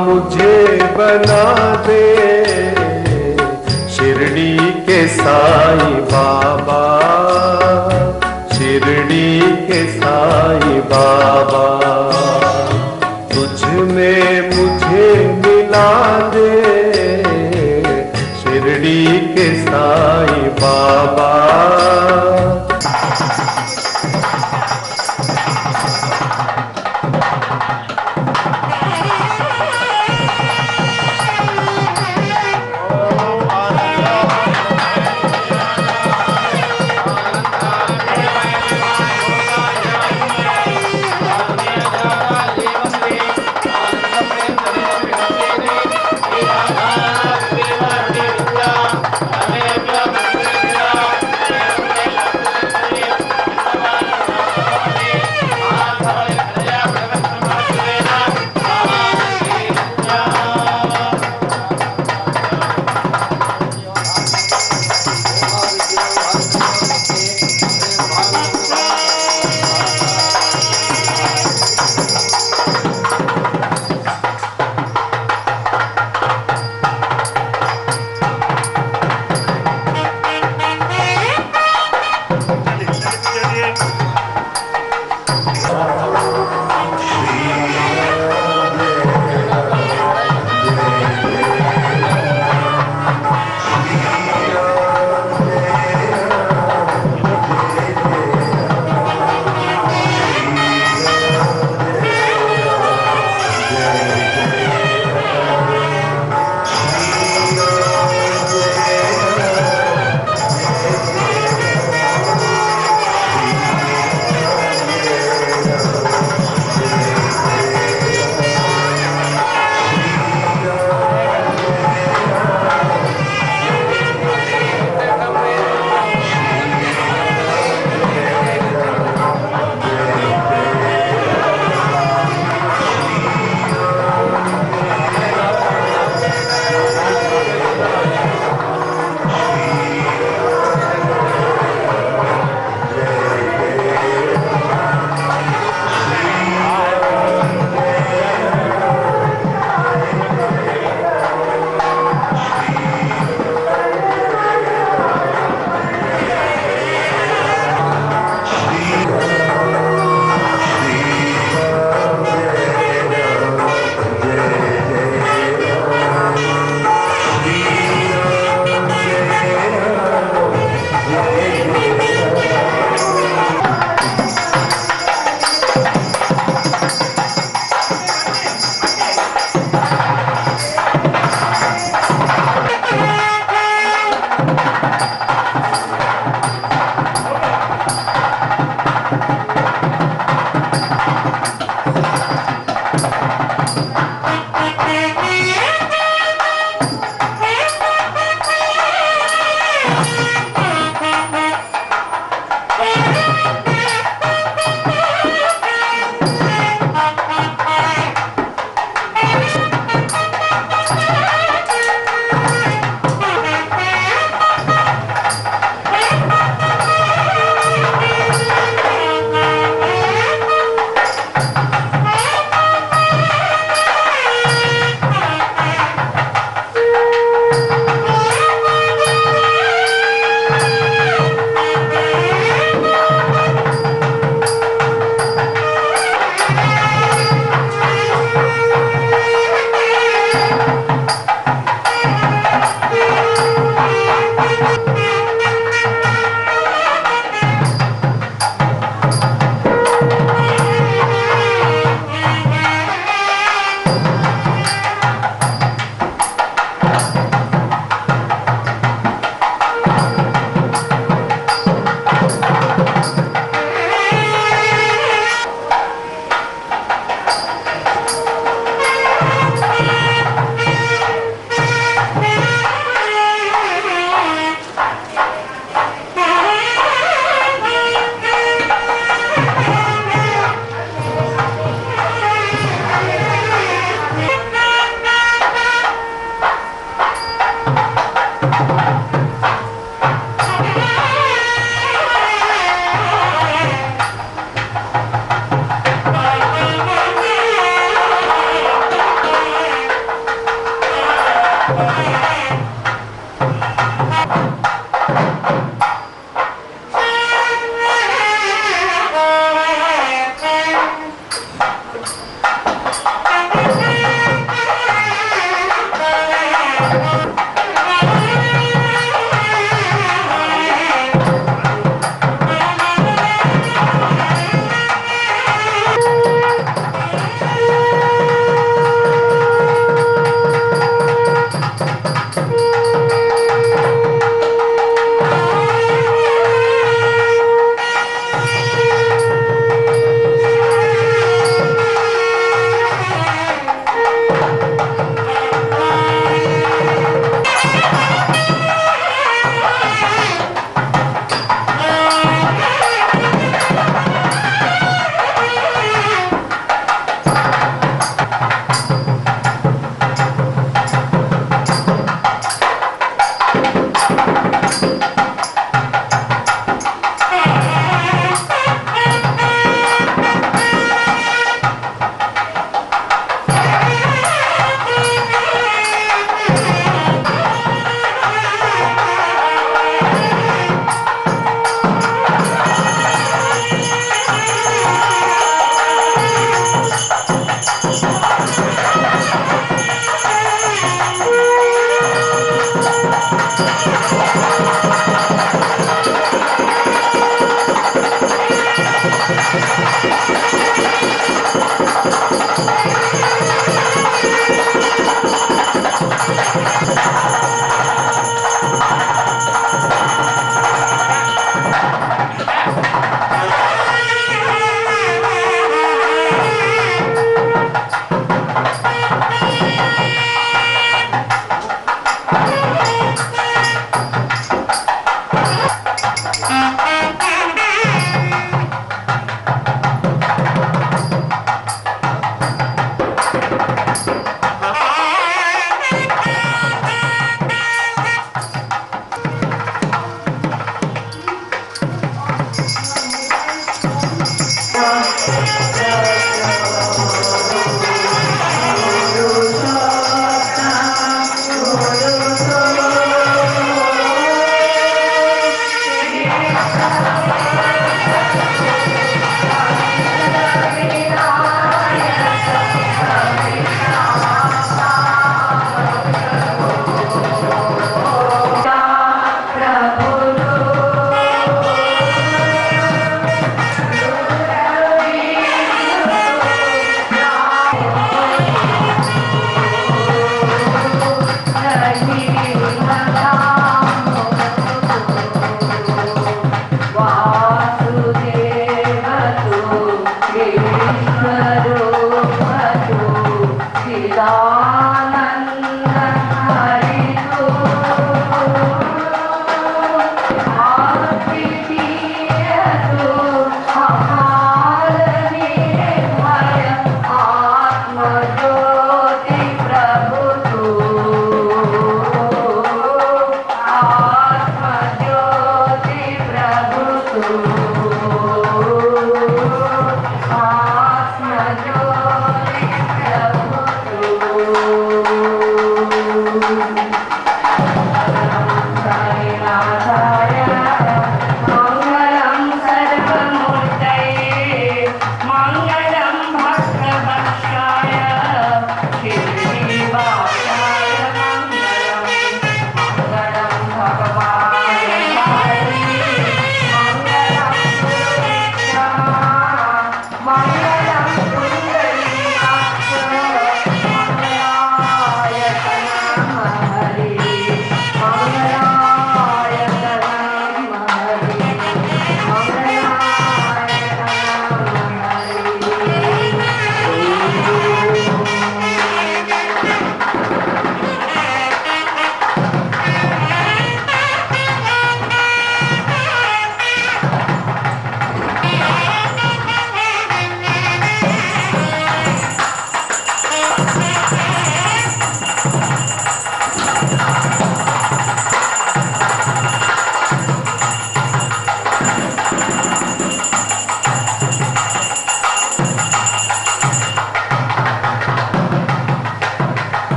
मुझे बना दे शिरडी के साईं बाबा, शिरडी के साईं बाबा। तुझ में मुझे मिला दे शिरडी के साईं बाबा।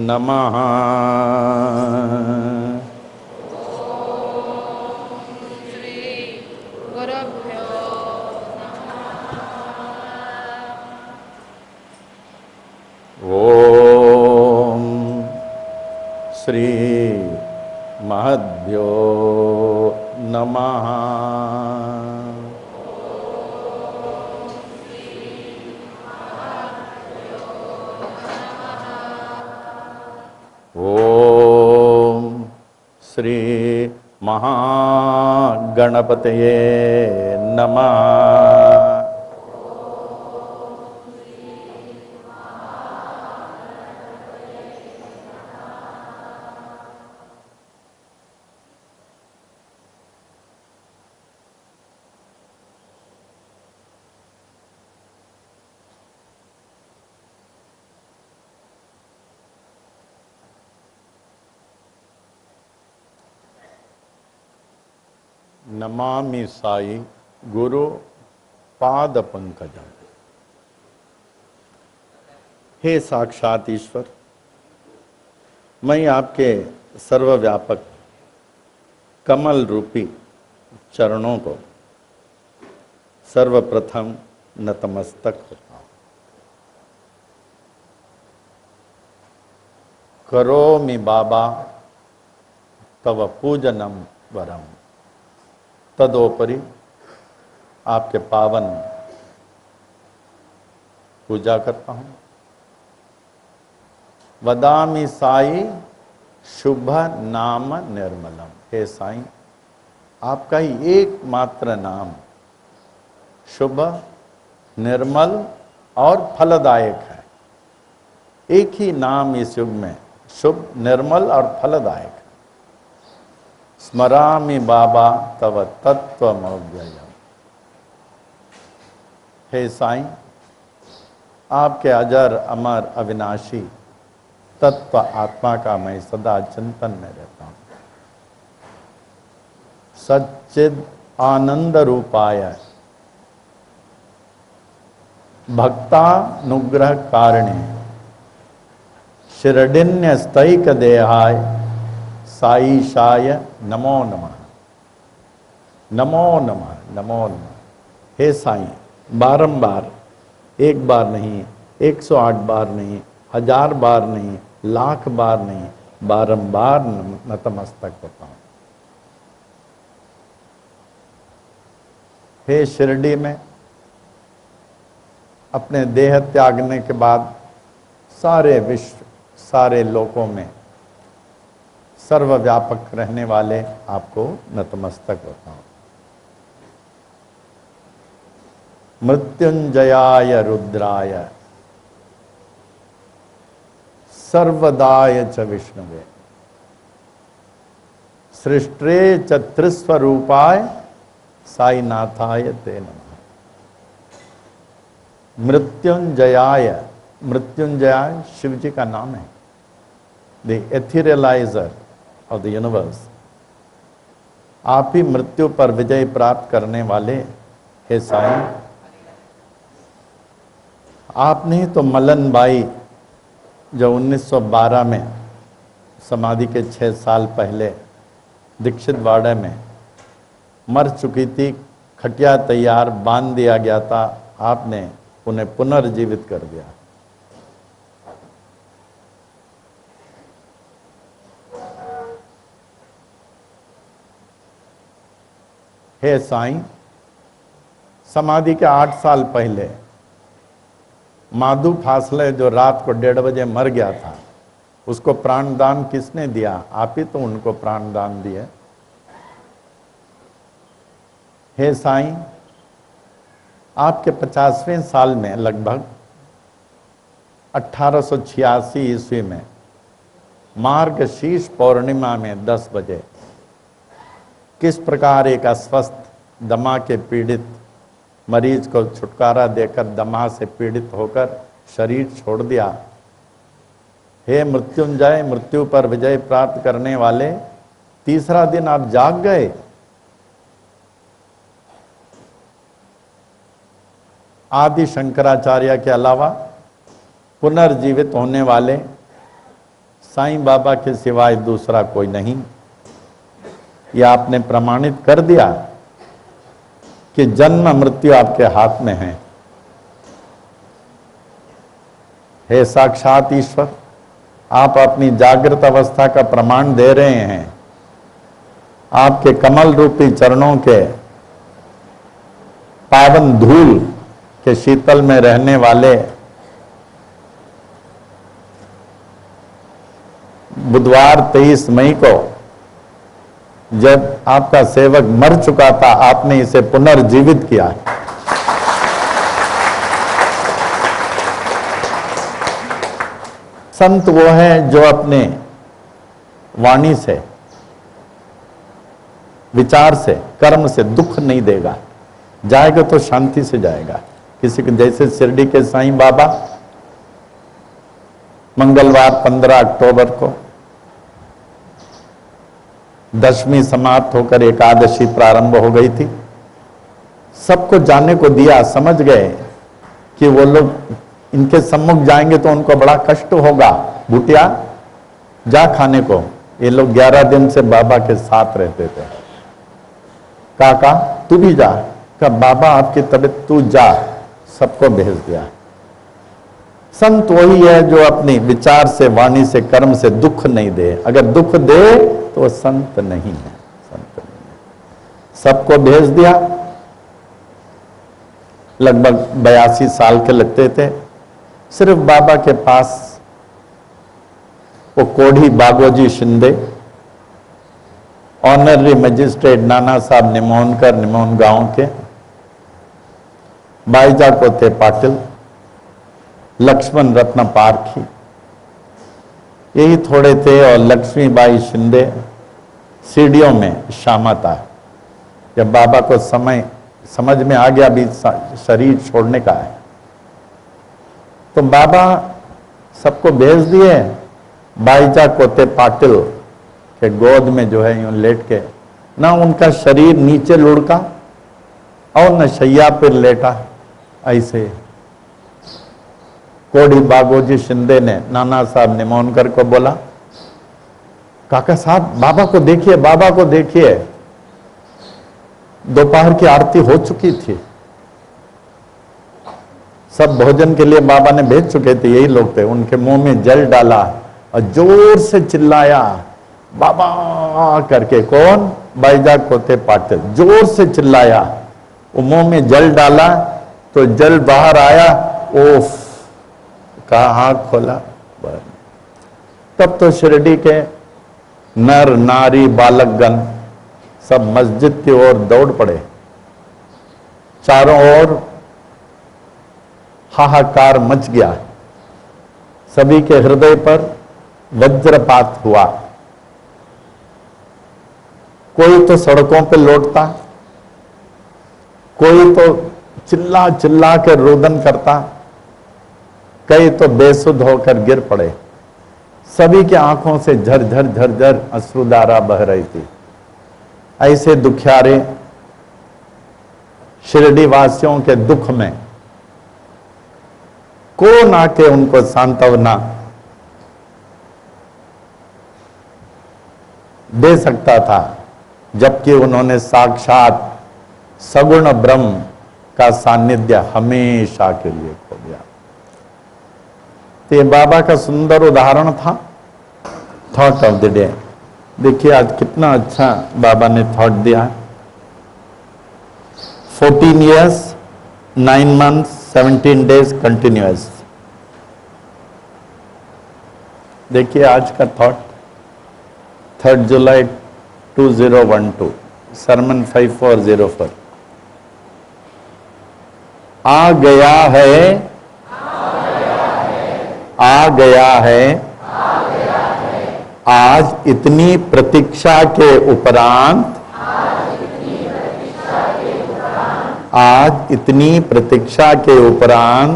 नमः। गुरुभ्यो ओम श्री महद्भ्यो नमः। ओम श्री महागणपतये नमः। नमामि साई गुरु पाद पंकजम। हे साक्षात ईश्वर, मैं आपके सर्वव्यापक कमल रूपी चरणों को सर्वप्रथम नतमस्तक होता हूँ। करोमि बाबा तव पूजनम वरम। तदोपरि आपके पावन पूजा करता हूं। वदामि साई शुभ नाम निर्मलम। हे साई, आपका ही एकमात्र नाम शुभ, निर्मल और फलदायक है। एक ही नाम इस युग में शुभ, निर्मल और फलदायक है। स्मरामि बाबा तव तत्वमव्ययम्। हे साईं, आपके अजर अमर अविनाशी तत्व आत्मा का मैं सदा चिंतन में रहता हूँ। सच्चिद आनंद रूपाय भक्तानुग्रह कारिणे शिरडिन्य स्तैक देहाय साईशाय नमो नमः। नमो नमः, नमो नमः। हे साईं, बारंबार, एक बार नहीं, 108 बार नहीं, 1000 बार नहीं, लाख बार नहीं, बारंबार नतमस्तक होता हूं। हे शिरडी में अपने देह त्यागने के बाद सारे विश्व, सारे लोकों में सर्वव्यापक रहने वाले आपको नतमस्तक होता हूं। मृत्युंजयाय रुद्राय सर्वदाय च विष्णुवे सृष्टे च त्रिस्वरूपाय साईनाथाय ते नमः। मृत्युंजयाय, मृत्युंजय शिव जी का नाम है, द एथेरियलाइजर ऑफ द यूनिवर्स। आप ही मृत्यु पर विजय प्राप्त करने वाले हे साईं। आपने ही तो मलन बाई जो 1912 में समाधि के 6 साल पहले दीक्षित वाड़े में मर चुकी थी, खटिया तैयार बांध दिया गया था, आपने उन्हें पुनर्जीवित कर दिया। हे साईं, समाधि के 8 साल पहले माधु फासले जो रात को 1:30 बजे मर गया था, उसको प्राणदान किसने दिया? आप ही तो उनको प्राणदान दिए। हे साईं, आपके 50वें साल में लगभग 1886 ईस्वी में मार्गशीर्ष पौर्णिमा में 10 बजे किस प्रकार एक अस्वस्थ दमा के पीड़ित मरीज को छुटकारा देकर दमा से पीड़ित होकर शरीर छोड़ दिया। हे मृत्युंजय, मृत्यु पर विजय प्राप्त करने वाले, तीसरा दिन आप जाग गए। आदि शंकराचार्य के अलावा पुनर्जीवित होने वाले साईं बाबा के सिवाय दूसरा कोई नहीं। यह आपने प्रमाणित कर दिया कि जन्म मृत्यु आपके हाथ में है। हे साक्षात ईश्वर, आप अपनी जागृत अवस्था का प्रमाण दे रहे हैं। आपके कमल रूपी चरणों के पावन धूल के शीतल में रहने वाले बुधवार 23 मई को जब आपका सेवक मर चुका था, आपने इसे पुनर्जीवित किया। संत वो है जो अपने वाणी से, विचार से, कर्म से दुख नहीं देगा। जाएगा तो शांति से जाएगा। किसी के जैसे शिरडी के साईं बाबा मंगलवार 15 अक्टूबर को दशमी समाप्त होकर एकादशी प्रारंभ हो गई थी। सबको जाने को दिया, समझ गए कि वो लोग इनके सम्मुख जाएंगे तो उनको बड़ा कष्ट होगा। बुटिया जा खाने को। ये लोग 11 दिन से बाबा के साथ रहते थे। काका तू भी जा। का बाबा आपकी तबीयत, तू जा। सबको भेज दिया। संत वही है जो अपनी विचार से, वाणी से, कर्म से दुख नहीं दे। अगर दुख दे तो वो संत नहीं है, संत नहीं है। सबको भेज दिया। लगभग 82 साल के लगते थे। सिर्फ बाबा के पास वो कोढ़ी बागोजी शिंदे, ऑनररी मजिस्ट्रेट नाना साहब निमोनकर, निमोन गांव के, बाईजा कोते पाटिल, लक्ष्मण रत्न पारखी, यही थोड़े थे। और लक्ष्मीबाई शिंदे सीढ़ियों में शामत आए। जब बाबा को समय समझ में आ गया भी शरीर छोड़ने का है, तो बाबा सबको भेज दिए। बाईजा कोते पाटिल के गोद में जो है यूं लेट के, ना उनका शरीर नीचे लुढ़का और न शैया पर लेटा। ऐसे कोढ़ी बागोजी शिंदे ने नाना साहब निमोनकर को बोला, काका साहब बाबा को देखिए, बाबा को देखिए। दोपहर की आरती हो चुकी थी। सब भोजन के लिए बाबा ने भेज चुके थे, यही लोग थे। उनके मुंह में जल डाला और जोर से चिल्लाया बाबा करके। कौन? बाईजा कोते पाटिल। जोर से चिल्लाया, वो मुंह में जल डाला तो जल बाहर आया। ओफ, कहा आंख खोला। तब तो शिरडी के नर नारी बालकगण सब मस्जिद की ओर दौड़ पड़े। चारों ओर हाहाकार मच गया। सभी के हृदय पर वज्रपात हुआ। कोई तो सड़कों पे लौटता, कोई तो चिल्ला चिल्ला कर रोदन करता, कई तो बेसुध होकर गिर पड़े। सभी की आंखों से झरझर झरझर अश्रुधारा बह रही थी। ऐसे दुखियारे शिरडी वासियों के दुख में कौन आके उनको सांत्वना दे सकता था, जबकि उन्होंने साक्षात सगुण ब्रह्म का सानिध्य हमेशा के लिए खो दिया। तो ये बाबा का सुंदर उदाहरण था, थॉट ऑफ द डे। देखिए आज कितना अच्छा बाबा ने थॉट दिया। 14 years 9 months 17 days कंटिन्यूअस। देखिए आज का थॉट 3 जुलाई 2012, सरमन 5404। आ गया है, आ गया है आज इतनी प्रतीक्षा के उपरांत, आज इतनी प्रतीक्षा के उपरांत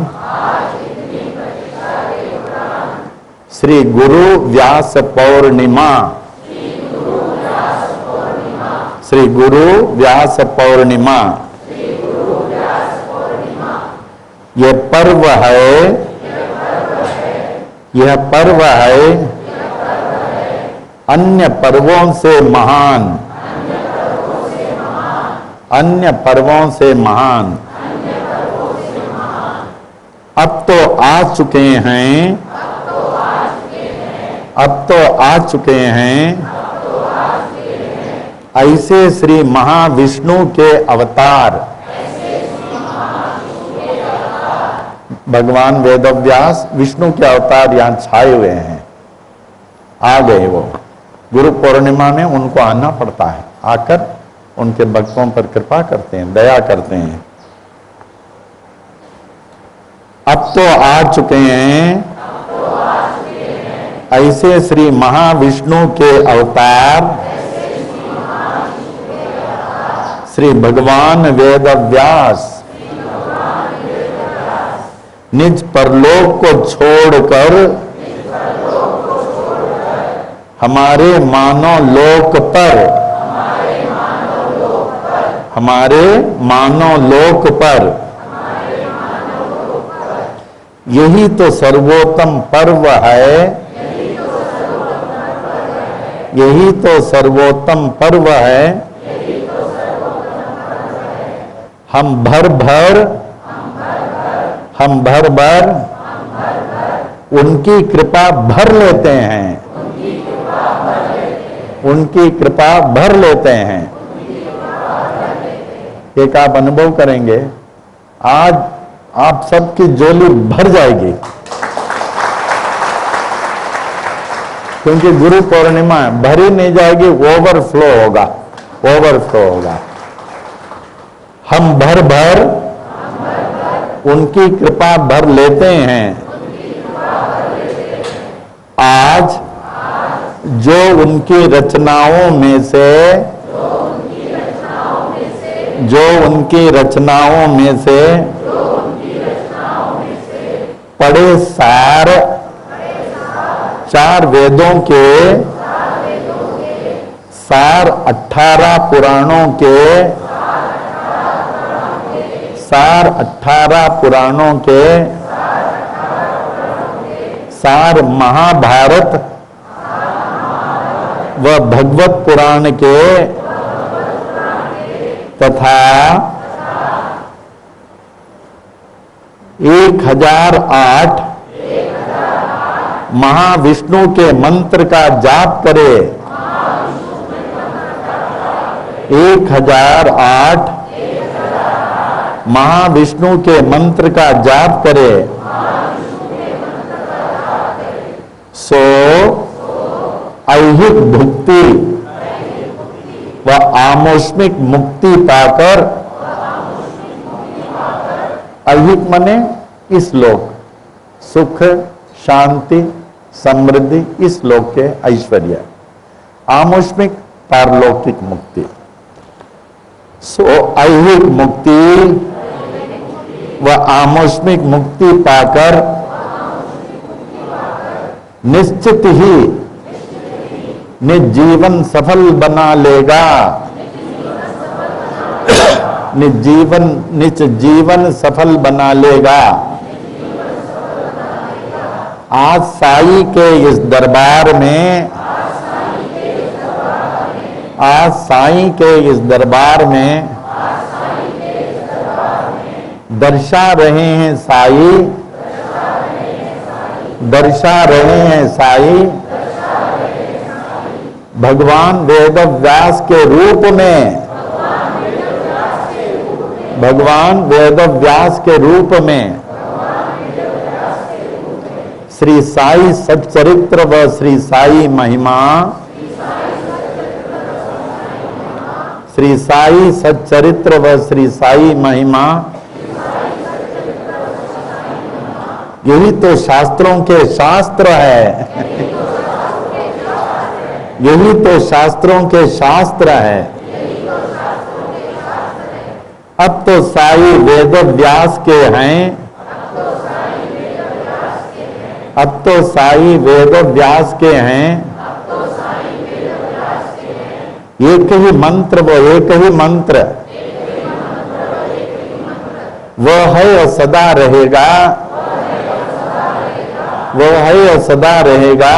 श्री गुरु व्यास पौर्णिमा, श्री गुरु व्यास पौर्णिमा ये पर्व है यह पर्व है अन्य पर्वों से महान, अन्य पर्वों से महान। अब तो आ चुके हैं, अब तो आ चुके हैं ऐसे श्री महाविष्णु के अवतार। भगवान वेदव्यास विष्णु के अवतार यहां छाए हुए हैं, आ गए वो। गुरु पूर्णिमा में उनको आना पड़ता है, आकर उनके भक्तों पर कृपा करते हैं, दया करते हैं। अब तो आ चुके हैं ऐसे श्री महाविष्णु के अवतार श्री भगवान वेदव्यास। निज परलोक को छोड़कर हमारे मानव लोक पर, हमारे मानव लोक पर, यही तो सर्वोत्तम पर्व है, यही तो सर्वोत्तम पर्व है। हम भर भर उनकी कृपा भर लेते हैं, उनकी कृपा भर लेते हैं। एक आप अनुभव करेंगे, आज आप सबकी झोली भर जाएगी, क्योंकि गुरु पूर्णिमा भरी नहीं जाएगी, ओवरफ्लो होगा, ओवरफ्लो होगा। हम भर भर उनकी कृपा भर लेते हैं। आज जो उनकी रचनाओं में से, जो उनकी रचनाओं में से पढ़े सार, चार वेदों के सार, 18 पुराणों के सार, 18 पुराणों के सार, महाभारत व भगवत पुराण के तथा 1008 महाविष्णु के मंत्र का जाप करे। 1008 महाविष्णु के मंत्र का जाप करे, सो ऐहिक भुक्ति व आमोष्मिक मुक्ति पाकर, ऐहिक मने इस लोक, सुख शांति समृद्धि इस लोक के ऐश्वर्य, आमोष्मिक पारलौकिक मुक्ति। सो ऐहिक मुक्ति व आमोष्मिक मुक्ति पाकर निश्चित ही निज जीवन सफल बना लेगा, निज जीवन सफल बना लेगा। आज साई के इस दरबार में, आज साई के इस दरबार में दर्शा रहे हैं साई, दर्शा रहे हैं साई भगवान वेदव्यास के रूप में, भगवान वेदव्यास के रूप में। श्री साई सच्चरित्र व श्री साई महिमा, श्री साई सच्चरित्र व श्री साई महिमा, यही तो शास्त्रों के शास्त्र है, यही तो शास्त्रों के शास्त्र है। अब तो साई वेदव्यास के हैं, अब तो साई वेदव्यास के हैं। एक ही मंत्र, वो एक ही मंत्र, वह है और सदा रहेगा, वो है और सदा रहेगा।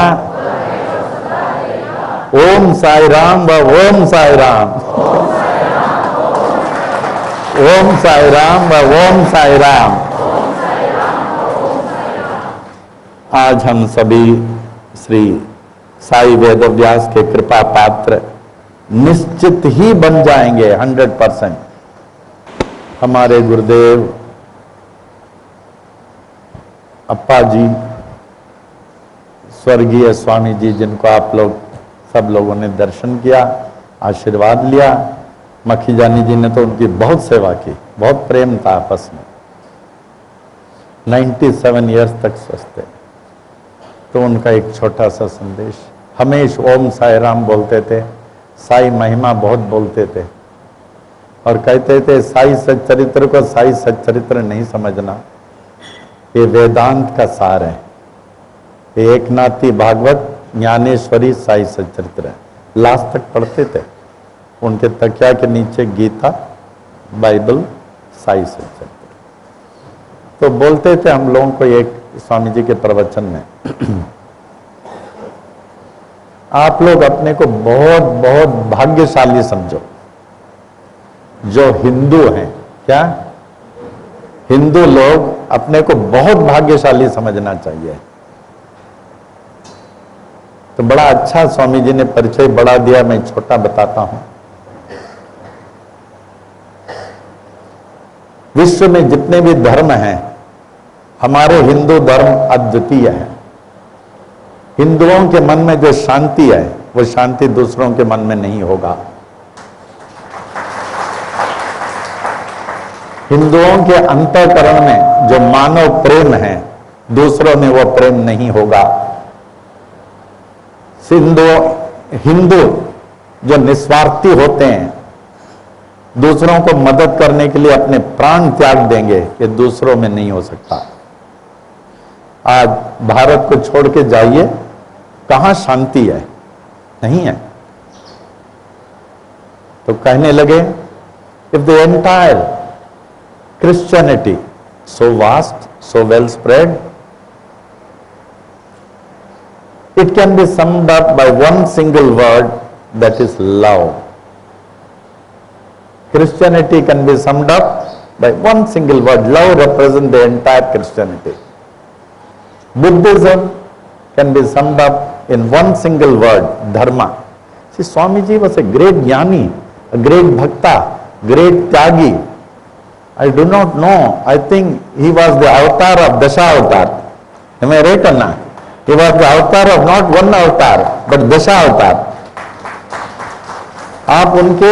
ओम साई राम व ओम साई राम। ओम साई राम व ओम साई राम। आज हम सभी श्री साई वेदव्यास के कृपा पात्र निश्चित ही बन जाएंगे 100%। हमारे गुरुदेव अप्पा जी, स्वर्गीय स्वामी जी, जिनको आप लोग सब लोगों ने दर्शन किया, आशीर्वाद लिया। मक्खी जानी जी ने तो उनकी बहुत सेवा की, बहुत प्रेम था आपस में। 97 ईयर्स तक स्वस्थ थे। तो उनका एक छोटा सा संदेश, हमेशा ओम साई राम बोलते थे, साई महिमा बहुत बोलते थे और कहते थे साई सच्चरित्र को साई सच्चरित्र नहीं समझना, ये वेदांत का सार है। ये एकनाथी भागवत, ज्ञानेश्वरी, साई सच्चरित्र है। लास्ट तक पढ़ते थे। उनके तकिया के नीचे गीता, बाइबल, साई सच्चरित्र। तो बोलते थे हम लोगों को एक स्वामी जी के प्रवचन में, आप लोग अपने को बहुत बहुत भाग्यशाली समझो जो हिंदू हैं। क्या हिंदू लोग अपने को बहुत भाग्यशाली समझना चाहिए। तो बड़ा अच्छा स्वामी जी ने परिचय बढ़ा दिया, मैं छोटा बताता हूं। विश्व में जितने भी धर्म हैं, हमारे हिंदू धर्म अद्वितीय है। हिंदुओं के मन में जो शांति है, वो शांति दूसरों के मन में नहीं होगा। हिंदुओं के अंतःकरण में जो मानव प्रेम है, दूसरों में वो प्रेम नहीं होगा। हिंदू जो निस्वार्थी होते हैं, दूसरों को मदद करने के लिए अपने प्राण त्याग देंगे, ये दूसरों में नहीं हो सकता। आज भारत को छोड़ के जाइए, कहां शांति है? नहीं है। तो कहने लगे, if the entire Christianity so vast, so well spread, it can be summed up by one single word, that is love. Christianity can be summed up by one single word. Love represents the entire Christianity. Buddhism can be summed up in one single word, dharma. See, Swamiji was a great jnani, a great bhakta, great tyagi. I do not know. I think he was the avatar of Dasha-avatar. Am I right or not? He was the avatar of not one avatar, but Dasha avatar. आप उनके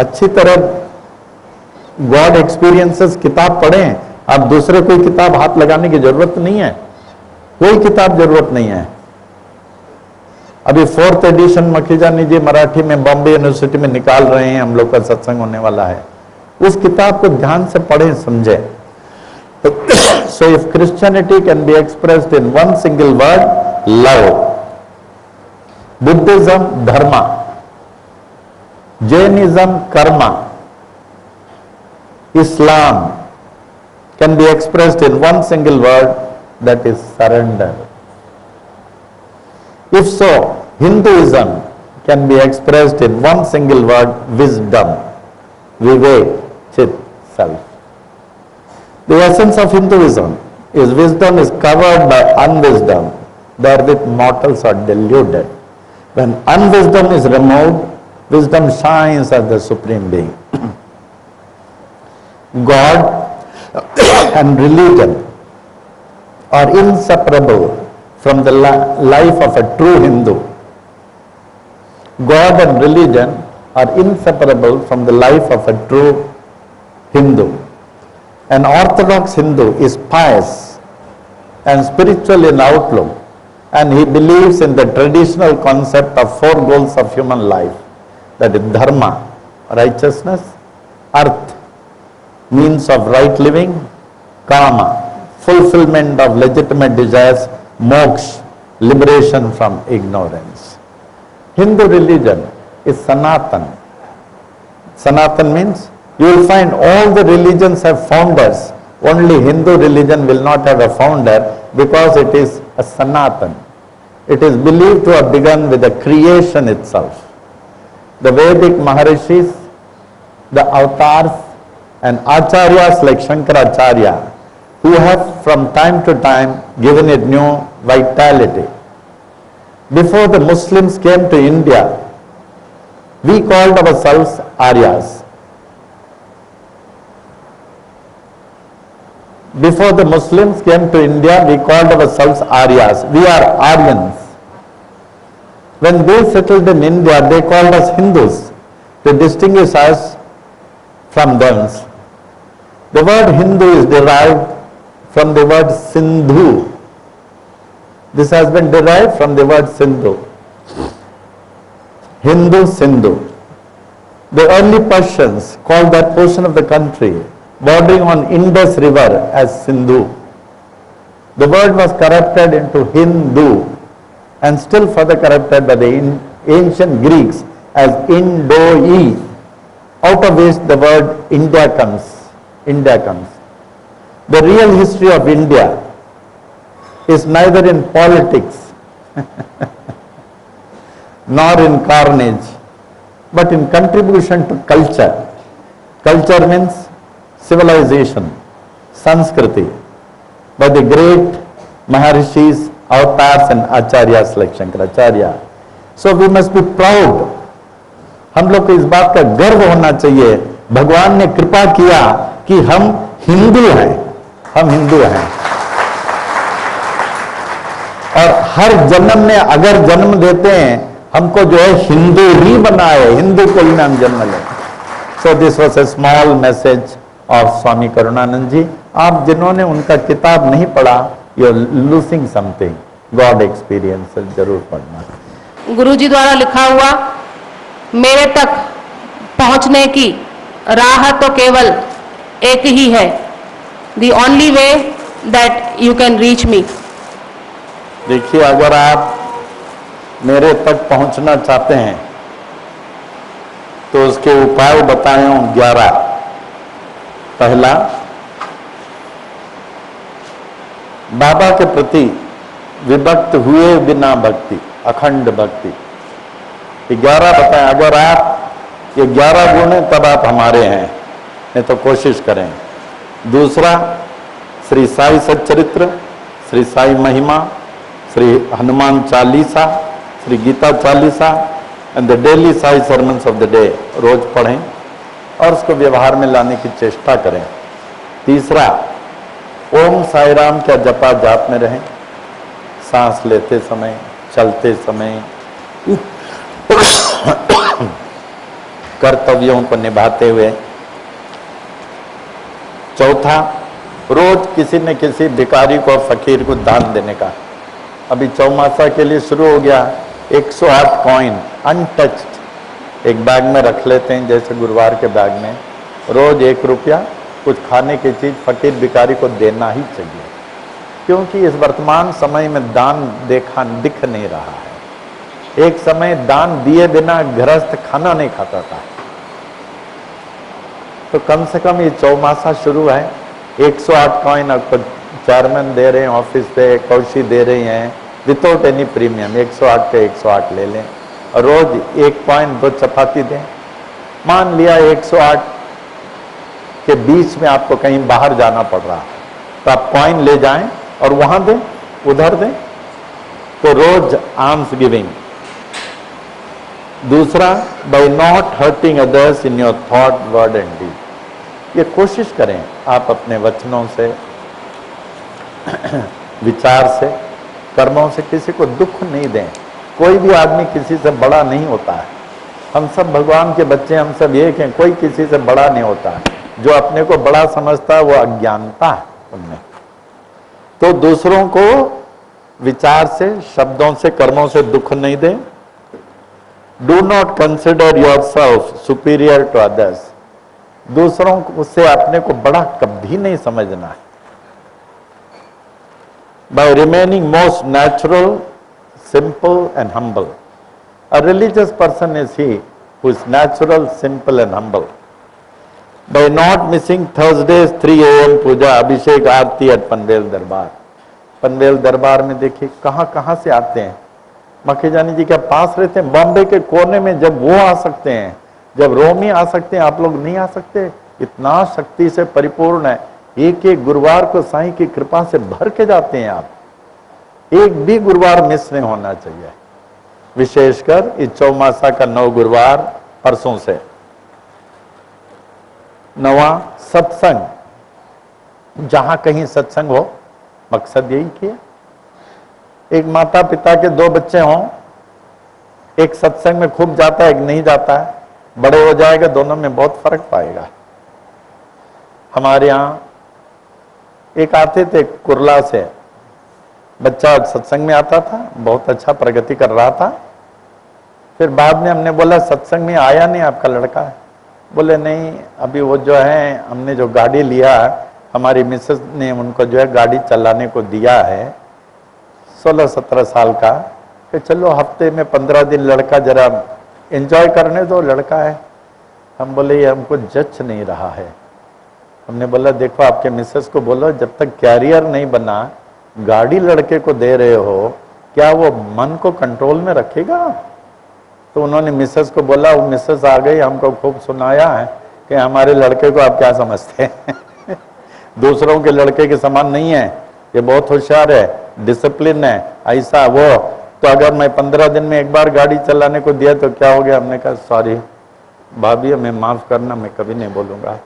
अच्छी तरह God experiences किताब पढ़ें। आप दूसरे कोई किताब हाथ लगाने की जरूरत नहीं है, कोई किताब जरूरत नहीं है। अभी 4th एडिशन मखीजानी जी मराठी में बॉम्बे यूनिवर्सिटी में निकाल रहे हैं, हम लोग का सत्संग होने वाला है। उस किताब को ध्यान से पढ़ें, समझें। So if Christianity can be expressed in one single word, love. Buddhism, dharma. Jainism, karma. Islam can be expressed in one single word, that is surrender. If so, Hinduism can be expressed in one single word, wisdom. Vivek, Chit, self. The essence of Hinduism is wisdom is covered by unwisdom. Therewith mortals are deluded. When unwisdom is removed, wisdom shines as the supreme being. God and religion are inseparable from the life of a true Hindu. God and religion are inseparable from the life of a true Hindu. An orthodox Hindu is pious and spiritual in outlook, and he believes in the traditional concept of 4 goals of human life, that is dharma, righteousness, arth, means of right living, kama, fulfillment of legitimate desires, moksha, liberation from ignorance. Hindu religion is Sanatan. Sanatan means you will find all the religions have founders. Only Hindu religion will not have a founder because it is a Sanatan. It is believed to have begun with the creation itself. The Vedic Maharishis, the avatars and acharyas like Shankaracharya, who have from time to time given it new vitality. Before the Muslims came to India, we called ourselves Aryas. Before the Muslims came to India, we called ourselves Aryas. We are Aryans. When they settled in India, they called us Hindus to distinguish us from them. The word Hindu is derived from the word Sindhu. This has been derived from the word Sindhu. Hindu, Sindhu. The early Persians called that portion of the country bordering on Indus River as Sindhu. The word was corrupted into Hindu and still further corrupted by the ancient Greeks as Indoi, out of which the word India comes. India comes. The real history of India is neither in politics nor in carnage, but in contribution to culture. Culture means civilization, Sanskriti, by the great Maharishis, avatars and acharyas like Shankaracharya. So we must be proud. हम लोग को इस बात का गर्व होना चाहिए, भगवान ने कृपा किया कि हम हिंदू हैं, हम हिंदू हैं। और हर जन्म में अगर जन्म देते हैं, हमको जो है हिंदू ही बनाए, हिंदू को ही नाम जन्म ले। So this was a small message और स्वामी करुणानंद जी, आप जिन्होंने उनका किताब नहीं पढ़ा, you are losing something, god experience जरूर पढ़ना। गुरुजी द्वारा लिखा हुआ मेरे तक पहुंचने की राह तो केवल एक ही है, the only way that you can reach me. देखिए, अगर आप मेरे तक पहुंचना चाहते हैं तो उसके उपाय बताए हूं 11। पहला, बाबा के प्रति विभक्त हुए बिना भक्ति, अखंड भक्ति। ये 11 बताएं। अगर आप ये 11 गुण हैं तब आप हमारे हैं, नहीं तो कोशिश करें। दूसरा, श्री साई सच्चरित्र, Shri Sai Mahima, Shri Hanuman Chalisa, Shri Gita Chalisa and the daily Sai sermons of the day रोज पढ़ें और उसको व्यवहार में लाने की चेष्टा करें। तीसरा, ओम साई राम का जपा जाप में रहें, सांस लेते समय, चलते समय, कर्तव्यों को निभाते हुए। चौथा, रोज किसी न किसी भिखारी को, फकीर को दान देने का। अभी चौमासा के लिए शुरू हो गया, 108 कॉइन अनटच्ड एक बैग में रख लेते हैं, जैसे गुरुवार के बैग में। रोज 1 रुपया कुछ खाने की चीज फकीर भिखारी को देना ही चाहिए, क्योंकि इस वर्तमान समय में दान दिख नहीं रहा है। एक समय दान दिए बिना गृहस्थ खाना नहीं खाता था, तो कम से कम ये चौमासा शुरू है। 108 कॉइन आपको चेयरमैन दे रहे हैं, ऑफिस पे कौशी दे रही हैं विदाउट एनी प्रीमियम। 108 के 108 ले लें और रोज 1 कॉइन 2 चपाती दें। मान लिया 108 के बीच में आपको कहीं बाहर जाना पड़ रहा है, तो आप कॉइन ले जाएं और वहां दें, उधर दें, तो रोज आर्म्स गिविंग। दूसरा, by not hurting others in your thought, word and deed. ये कोशिश करें आप अपने वचनों से, विचार से, कर्मों से किसी को दुख नहीं दें। कोई भी आदमी किसी से बड़ा नहीं होता है। हम सब भगवान के बच्चे, हम सब एक हैं, कोई किसी से बड़ा नहीं होता है। जो अपने को बड़ा समझता है वो अज्ञानता है उनमें। तो दूसरों को विचार से, शब्दों से, कर्मों से दुख नहीं दें। Do not consider yourself superior to others. दूसरों से अपने को बड़ा कभी नहीं समझना है। By remaining most natural, simple and humble. A religious person is he who is natural, simple and humble. By not missing Thursdays 3 AM puja, Abhishek Aarti at Panvel Darbar. Panvel दरबार में देखिए कहाँ कहाँ से आते हैं। माखीजानी जी के पास रहते हैं, बॉम्बे के कोने में जब वो आ सकते हैं, जब रोमी आ सकते हैं, आप लोग नहीं आ सकते। इतना शक्ति से परिपूर्ण है, एक एक गुरुवार को साईं की कृपा से भर के जाते हैं आप। एक भी गुरुवार मिस नहीं होना चाहिए, विशेषकर इस चौमासा का 9 गुरुवार परसों से। 9वां सत्संग, जहां कहीं सत्संग हो, मकसद यही किया। एक माता पिता के 2 बच्चे हों, एक सत्संग में खूब जाता है, एक नहीं जाता है, बड़े हो जाएगा, दोनों में बहुत फर्क पाएगा। हमारे यहां एक आते थे कुरला से, बच्चा सत्संग में आता था, बहुत अच्छा प्रगति कर रहा था। फिर बाद में हमने बोला सत्संग में आया नहीं आपका लड़का? बोले नहीं, अभी वो जो है हमने जो गाड़ी लिया, हमारी मिसेस ने उनको जो है गाड़ी चलाने को दिया है, 16-17 साल का, कि चलो हफ्ते में 15 दिन लड़का जरा एंजॉय करने दो, लड़का है। हम बोले ये हमको जच नहीं रहा है। हमने बोला देखो आपके मिसेस को बोलो जब तक कैरियर नहीं बना, गाड़ी लड़के को दे रहे हो, क्या वो मन को कंट्रोल में रखेगा? तो उन्होंने मिसेस को बोला, वो मिसेस आ गई, हमको खूब सुनाया है कि हमारे लड़के को आप क्या समझते हैं दूसरों के लड़के के समान नहीं है, ये बहुत होशियार है, डिसिप्लिन है, ऐसा वो। तो अगर मैं 15 दिन में एक बार गाड़ी चलाने को दिया तो क्या हो गया? हमने कहा सॉरी भाभी, हमें माफ करना, मैं कभी नहीं बोलूंगा।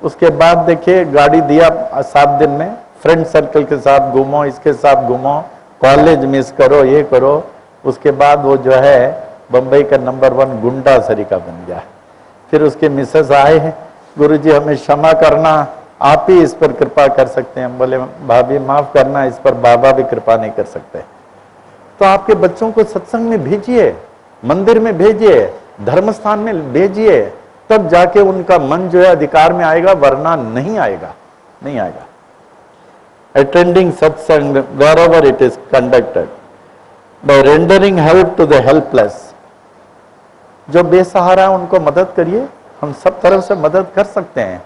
उसके बाद देखिए गाड़ी दिया, 7 दिन में फ्रेंड सर्कल के साथ घूमो, इसके साथ घूमो, कॉलेज मिस करो, ये करो। उसके बाद वो जो है बंबई का नंबर 1 गुंडा सरीका बन गया। फिर उसके मिसेस आए हैं, गुरुजी हमें क्षमा करना, आप ही इस पर कृपा कर सकते हैं। हम बोले भाभी माफ करना, इस पर बाबा भी कृपा नहीं कर सकते। तो आपके बच्चों को सत्संग में भेजिए, मंदिर में भेजिए, धर्म स्थान में भेजिए, तब जाके उनका मन जो है अधिकार में आएगा, वरना नहीं आएगा, नहीं आएगा। अटेंडिंग सत्संग wherever it is conducted by rendering help to the helpless, जो बेसहारा है उनको मदद करिए। हम सब तरफ से मदद कर सकते हैं,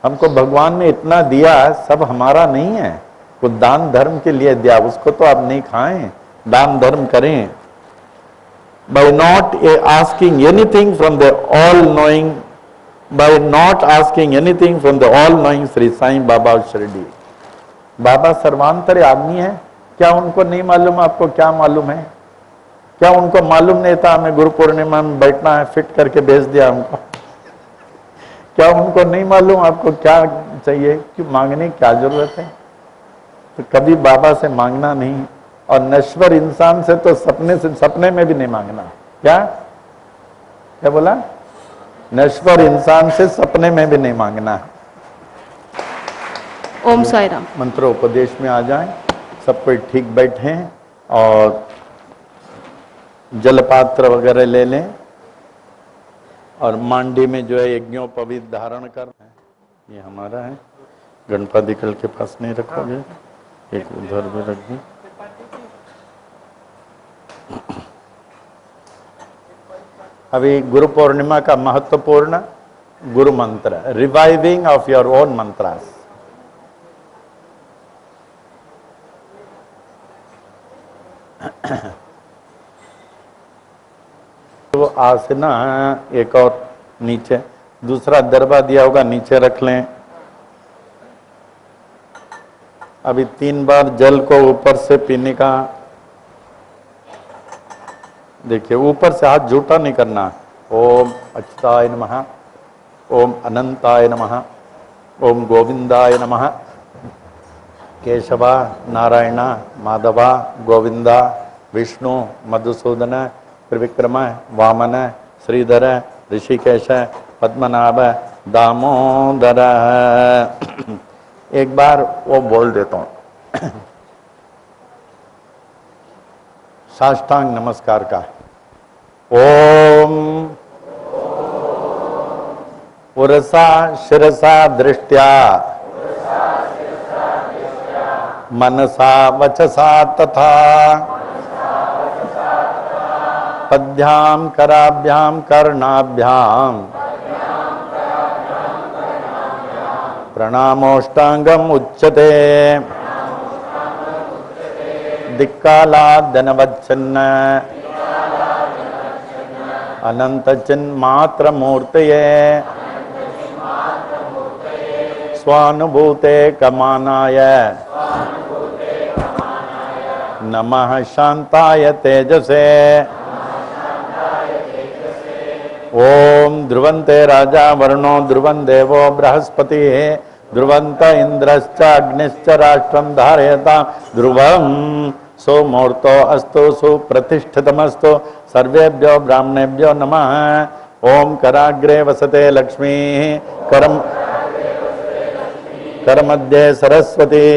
हमको भगवान ने इतना दिया, सब हमारा नहीं है। कुछ दान धर्म के लिए दिया, उसको तो आप नहीं खाएं, दान धर्म करें। by not asking anything from the all-knowing, by not asking anything from the all-knowing Sri Sai Baba Shirdi. बाबा सर्वांतरी आदमी है, क्या उनको नहीं मालूम? आपको क्या मालूम है? क्या उनको मालूम नहीं था हमें गुरु पूर्णिमा में बैठना है, फिट करके भेज दिया हमको? क्या उनको नहीं मालूम आपको क्या चाहिए, क्यों मांगने की क्या जरूरत है? तो कभी बाबा से मांगना नहीं, और नश्वर इंसान से तो सपने में भी नहीं मांगना। क्या क्या बोला? नश्वर इंसान से सपने में भी नहीं मांगना। ओम साई राम। मंत्रोपदेश में आ जाएं, सब कोई ठीक बैठे और जलपात्र वगैरह ले लें, और मांडी में जो है यज्ञोपवीत धारण कर, ये हमारा है। गणपति कल के पास नहीं रखोगे, एक उधर भी रख दी। अभी गुरु पूर्णिमा का महत्वपूर्ण गुरु मंत्र, reviving of your own mantras. तो आसना एक और नीचे, दूसरा दरबा दिया होगा, नीचे रख लें। अभी 3 बार जल को ऊपर से पीने का, देखिए ऊपर से हाथ झूठा नहीं करना। ओम अच्युताय नमः, ओम अनंताय नमः, ओम गोविंदाय नमः, केशवा नारायण माधवा गोविंदा विष्णु मधुसूदन त्रिविक्रम वामन श्रीधर ऋषिकेश पद्मनाभ दामोदर। एक बार वो बोल देता हूं साष्टांग नमस्कार का। ओम पुरसा शिरसा दृष्टया मनसा वचसा तथा पद्भ्याम कराभ्याम कर्णाभ्याम प्रणामोष्टांगम उच्यते। दिक्कालादनवच्छिन्न अनंत चिन्मात्र मूर्तये स्वानुभूते कमानाय नमः शांताय तेजसे ओम ध्रुवन्ते राजा वरुणो ध्रुवं देवो बृहस्पतिः ध्रुवन्त इंद्रश्च अग्निश्च राष्ट्रं धारयता ध्रुवं सुमुहूर्तो अस्तु सुप्रतिष्ठितमस्तु सर्वेभ्यो ब्राह्मणेभ्यो नमः। ओम कराग्रे वसते लक्ष्मी करमध्ये सरस्वती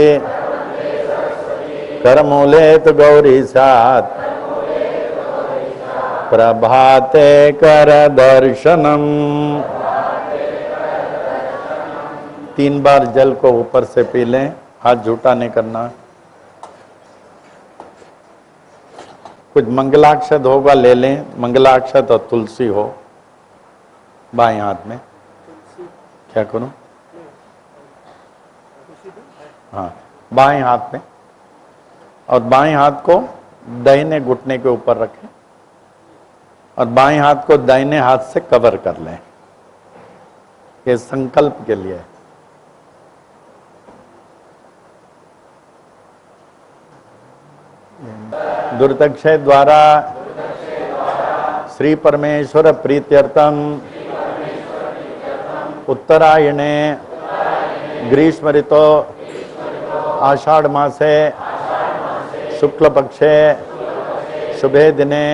करमूले तु गौरी स्यात् प्रभाते कर दर्शनम। 3 बार जल को ऊपर से पी लें, हाथ झूठा नहीं करना। कुछ मंगलाक्षत होगा ले लें, मंगलाक्षत और तुलसी हो बाएं हाथ में। क्या करूं? हाँ, बाएं हाथ में, और बाएं हाथ को दाहिने घुटने के ऊपर रखें और बाएं हाथ को दाहिने हाथ से कवर कर लें। ये संकल्प के लिए। दुर्दक्षे द्वारा श्री परमेश्वर प्रीत्यर्थम उत्तरायणे ग्रीष्म ऋतु आषाढ़ मासे शुक्ल पक्षे शुभे दिने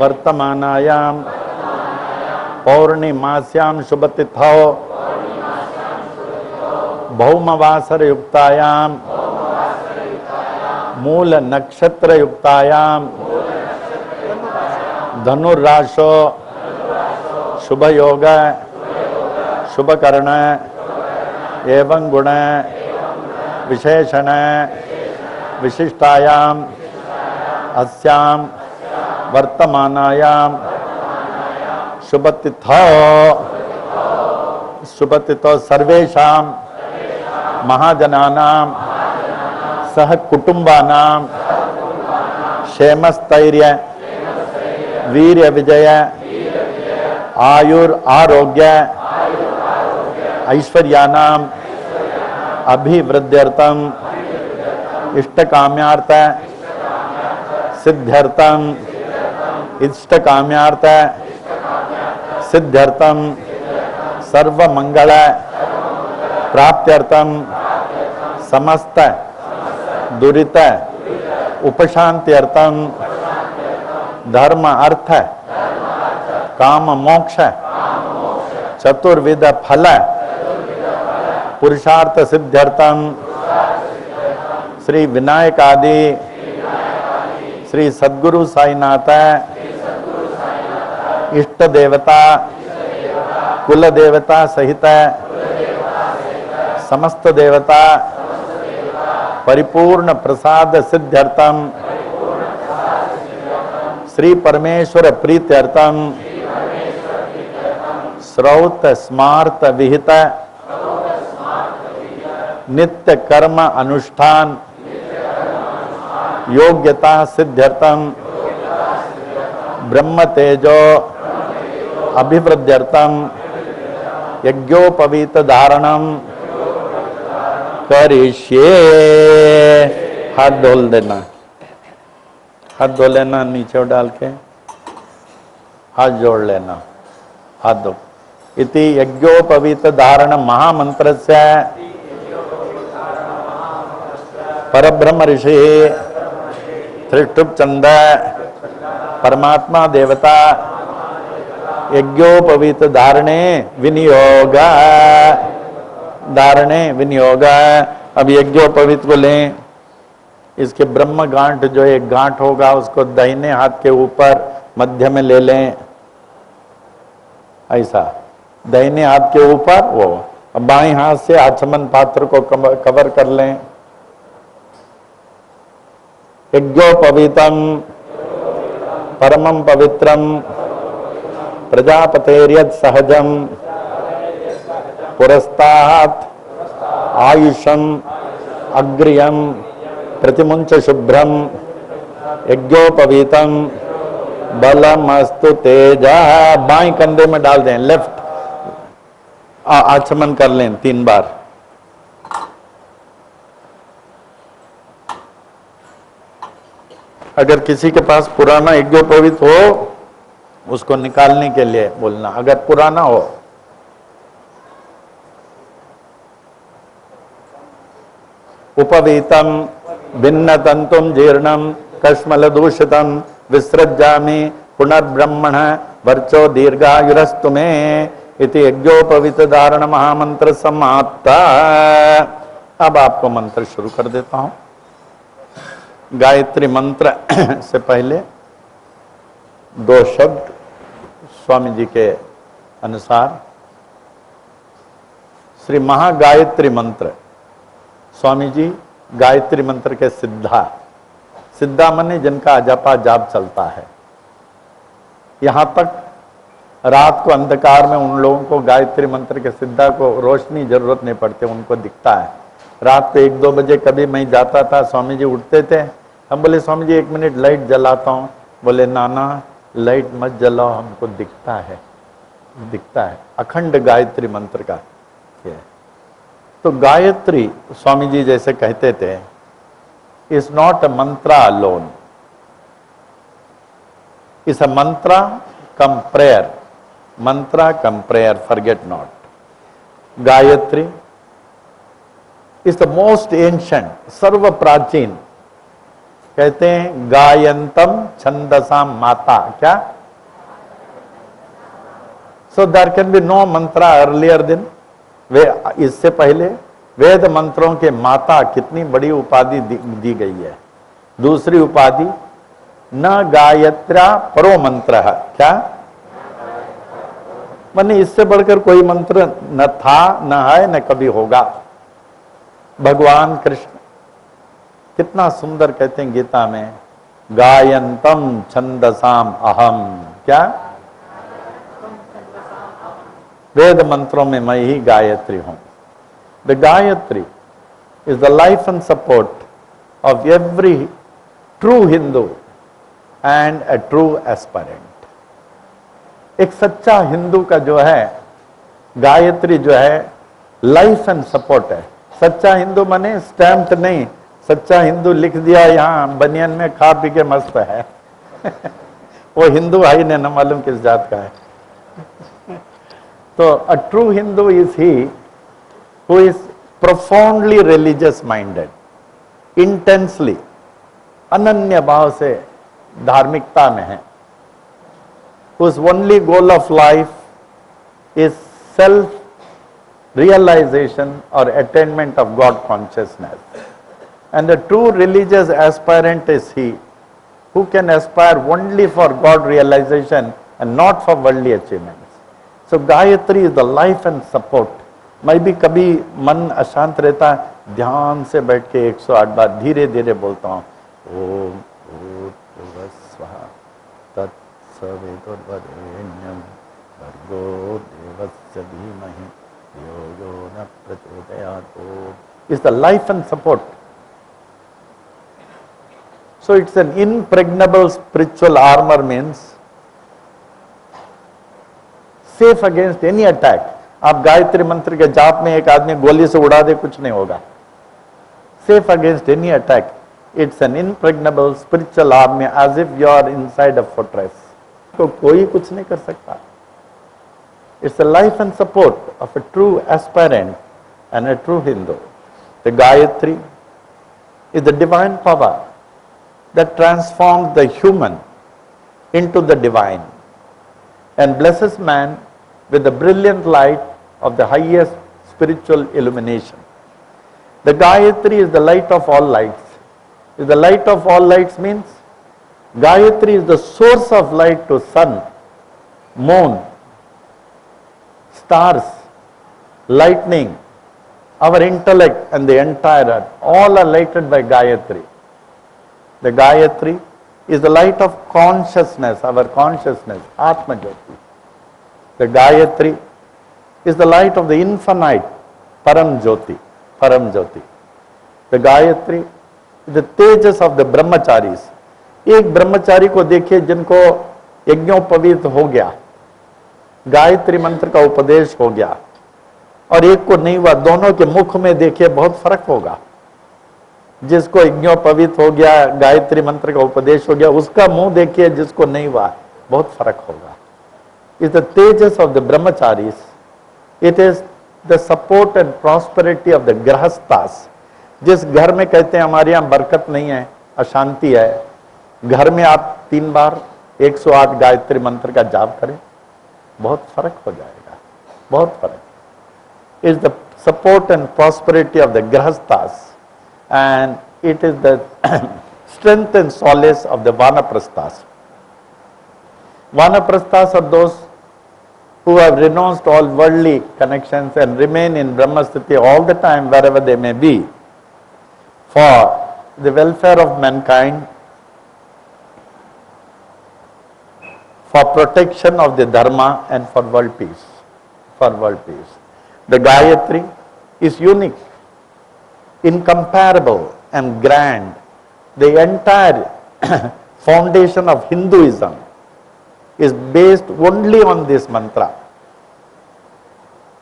वर्तमानायां पौर्णिमास्यां शुभतिथौ भौमवासर युक्तायां मूल नक्षत्र युक्तायां धनुर्राशो शुभ योग शुभ कर्ण एवं गुण विशेषण विशिष्टायां अस्यां वर्तमानायां शुभतिथौ सर्वेषां महाजनानां सह कुटुंबानां क्षेमस्थैर्य वीर्य विजय आयुर आरोग्य ऐश्वर्यानां अभिवृद्ध्यर्थम इष्टकाम्यार्थ सिद्ध्यर्थम इष्टकाम्यार्थ सिद्ध्यर्थम सर्वमंगल प्राप्त्यर्थम समस्त दुरित उपशांत्यर्थम धर्म अर्थ काम मोक्ष चतुर्विध फल पुरुषार्थ सिद्ध्यर्थम श्री विनायक आदि श्री सद्गुरु साईनाथ इष्ट देवता कुल देवता सहित समस्त देवता परिपूर्ण प्रसाद सिद्ध्यर्थम श्री परमेश्वर प्रीत्यर्थम श्रौत स्मार्त विहित नित्य कर्म अनुष्ठान योग्यता सिद्ध्यर्थम ब्रह्म तेजो अभिवृद्ध्यर्थम यज्ञोपवीत धारणम करिष्ये। हाथ धोल देना, हाथ धो लेना, नीचे डाल के हाथ जोड़ लेना, हाथ धो। इति यज्ञोपवीत धारण महामंत्रस्य परब्रह्म ऋषि त्रिष्टुप चंद परमात्मा देवता यज्ञोपवीत धारणे विनियोग अब यज्ञोपवीत को लें। इसके ब्रह्म गांठ जो एक गांठ होगा उसको दाहिने हाथ के ऊपर मध्य में ले लें, ऐसा दाहिने हाथ के ऊपर वो। अब बाएं हाथ से आचमन पात्र को कवर कर लें। यज्ञोपवीतम परमं पवित्रम प्रजापतेर्यत् सहजम पुरस्तात् आयुषम अग्रियम प्रतिमुंच शुभ्रम यज्ञोपवीतम बलमस्तु तेजा। बाएं कंधे में डाल दें, लेफ्ट आचमन कर लें 3 बार। अगर किसी के पास पुराना यज्ञोपवीत हो उसको निकालने के लिए बोलना, अगर पुराना हो। उपवीतम भिन्न तंतुम जीर्णम कश्मल दूषितम विसृज्यामि पुनर्ब्रह्मण वर्चो दीर्घायुरस्तु मे इति यज्ञोपवीत धारण महामंत्र समाप्ता। अब आपको मंत्र शुरू कर देता हूं। गायत्री मंत्र से पहले 2 शब्द स्वामी जी के अनुसार। श्री महागायत्री मंत्र, स्वामी जी गायत्री मंत्र के सिद्धा, सिद्धा माने जिनका अजपा जाप चलता है। यहां तक रात को अंधकार में उन लोगों को गायत्री मंत्र के सिद्धा को रोशनी जरूरत नहीं पड़ती, उनको दिखता है। रात को 1-2 बजे कभी मैं जाता था, स्वामी जी उठते थे, हम बोले स्वामी जी 1 मिनट लाइट जलाता हूं। बोले नाना लाइट मत जलाओ, हमको दिखता है, दिखता है। अखंड गायत्री मंत्र का ये। तो गायत्री स्वामी जी जैसे कहते थे, is not a mantra alone, is a mantra cum prayer, mantra cum prayer, forget not. Gayatri is the most ancient, सर्व प्राचीन। कहते हैं गायंतम छंदसाम माता, क्या? So there can be no mantra earlier then, वे इससे पहले वेद मंत्रों के माता कितनी बड़ी उपाधि दी गई है। दूसरी उपाधि न गायत्र्या परो मंत्र, क्या? माने इससे बढ़कर कोई मंत्र न था, न है, न कभी होगा। भगवान कृष्ण कितना सुंदर कहते हैं गीता में, गायंतम छंदसाम अहम, क्या? वेद मंत्रों में मैं ही गायत्री हूं। The Gayatri is the life and support of every true Hindu and A true aspirant. एक सच्चा हिंदू का जो है गायत्री जो है लाइफ एंड सपोर्ट है। सच्चा हिंदू माने स्टैम्प्ड नहीं, सच्चा हिंदू लिख दिया यहां बनियान में खा पी के मस्त है वो हिंदू है ही नहीं, न मालूम किस जात का है। तो a true Hindu is he who is profoundly religious minded, intensely, अनन्य भाव से धार्मिकता में है, whose only goal of life is self realization or attainment of God consciousness. And the true religious aspirant is he who can aspire only for God realization and not for worldly achievements. So Gayatri is the life and support. मैं भी कभी मन अशांत रहता है, ध्यान से बैठ के 108 बार धीरे धीरे बोलता हूँ, ओम भूर्भुवस्सुः तत्सवितुर्वरेण्यं भर्गो देवस्य धीमहि धियो यो न प्रचोदयात्। Is the life and support. So it's an impregnable spiritual armor, means safe against any attack. आप गायत्री मंत्र के जाप में एक आदमी गोली से उड़ा दे, कुछ नहीं होगा। Safe against any attack. It's an impregnable spiritual army, as if you are inside a fortress. तो कोई कुछ नहीं कर सकता। It's the life and support of a true aspirant and a true Hindu. The Gayatri is the divine power that transforms the human into the divine and blesses man with the brilliant light of the highest spiritual illumination. The Gayatri is the light of all lights. Is the light of all lights means Gayatri is the source of light to sun, moon, stars, lightning, our intellect and the entire earth. All are lighted by Gayatri. The Gayatri is the light of consciousness, our consciousness, Atma Jyoti. The Gayatri is the light of the infinite, Param Jyoti, Param Jyoti. The Gayatri the tejas of the brahmacharis. एक ब्रह्मचारी को देखिए जिनको यज्ञोपवीत हो गया, गायत्री मंत्र का उपदेश हो गया, और एक को नहीं हुआ। दोनों के मुख में देखिए बहुत फर्क होगा। जिसको यज्ञोपवीत हो गया, गायत्री मंत्र का उपदेश हो गया, उसका मुंह देखिए, जिसको नहीं हुआ बहुत फर्क होगा। Is the tejas of the brahmacharis, it is the support and prosperity of the grihasthas. जिस घर में कहते हैं हमारे यहां बरकत नहीं है, अशांति है, घर में आप 3 बार 108 गायत्री मंत्र का जाप करें, बहुत फर्क हो जाएगा, बहुत फर्क। Is the support and prosperity of the grihasthas and it is the strength and solace of the vanaprasthas. Vanaprasthas are those who have renounced all worldly connections and remain in Brahmasthiti all the time wherever they may be, for the welfare of mankind, for protection of the dharma and for world peace. For world peace. The Gayatri is unique, incomparable and grand. The entire foundation of Hinduism is based only on this mantra.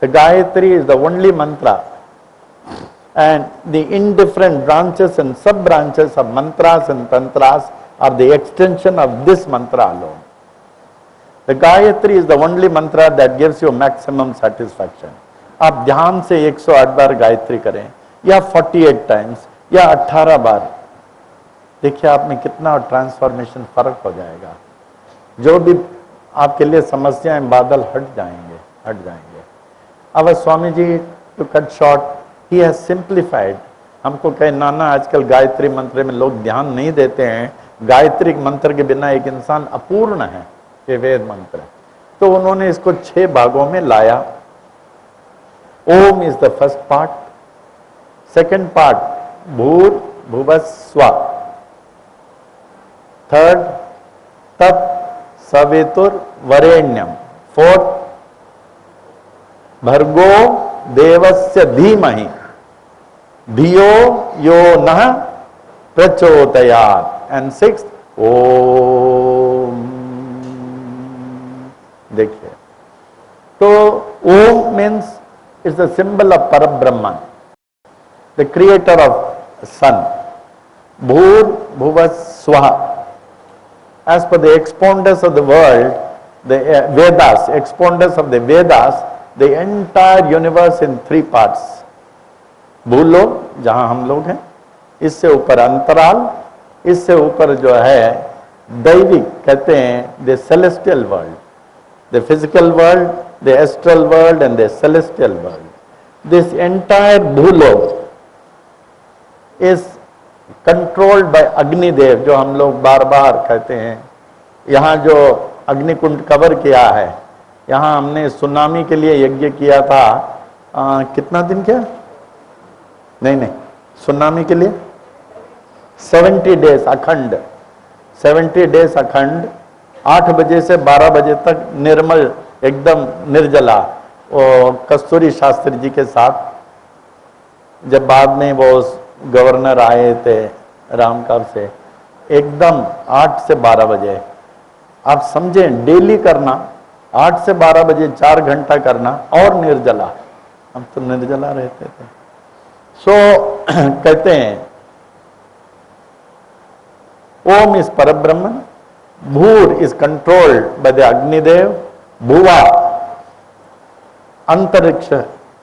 The Gayatri is the only mantra, and the indifferent branches and sub-branches of mantras and tantras are the extension of this mantra alone. The Gayatri is the only mantra that gives you maximum satisfaction. आप ध्यान से 108 बार गायत्री करें, या 48 times, या 18 बार, देखिए आप में कितना ट्रांसफॉर्मेशन फर्क हो जाएगा। जो भी आपके लिए समस्याएं, बादल हट जाएंगे, हट जाएंगे। अब Swami ji to cut short, he has simplified. हमको कहे नाना आजकल गायत्री मंत्र में लोग ध्यान नहीं देते हैं, गायत्री मंत्र के बिना एक इंसान अपूर्ण है, ये वेद मंत्र। तो उन्होंने इसको 6 भागों में लाया। Om is the first part, second part भूर भुवः स्वः, थर्ड तत् सवितुर वरेण्यम, फोर्थ भर्गो देवस्य धीमहि धियो यो नः प्रचोदयात्, एंड सिक्स्थ ओम। देखिए, तो Om means is the symbol of Parabrahma, the creator of sun. Bhur bhuva swaha. As per the expounders of the world, the Vedas, expounders of the Vedas, the entire universe in 3 parts. भूलोक, जहां हम लोग हैं, इससे ऊपर अंतराल, इससे ऊपर जो है दैविक, कहते हैं the celestial world, the physical world, the astral world and the celestial world. This entire भूलोक is controlled by Agnidev, जो हम लोग बार बार कहते हैं। यहाँ जो अग्निकुंड कवर किया है, यहाँ हमने सुनामी के लिए यज्ञ किया था, कितना दिन क्या, नहीं, सुनामी के लिए 70 डेज अखंड, 70 डेज अखंड, 8 बजे से 12 बजे तक निर्मल, एकदम निर्जला, और कस्तूरी शास्त्री जी के साथ। जब बाद में वो गवर्नर आए थे रामकाल से, एकदम 8 से 12 बजे, आप समझें डेली करना, 8 से 12 बजे 4 घंटा करना, और निर्जला, हम तो निर्जला रहते थे। सो कहते हैं ओम इज परब्रह्मन, भूर is controlled by the Agnidev, भुवा अंतरिक्ष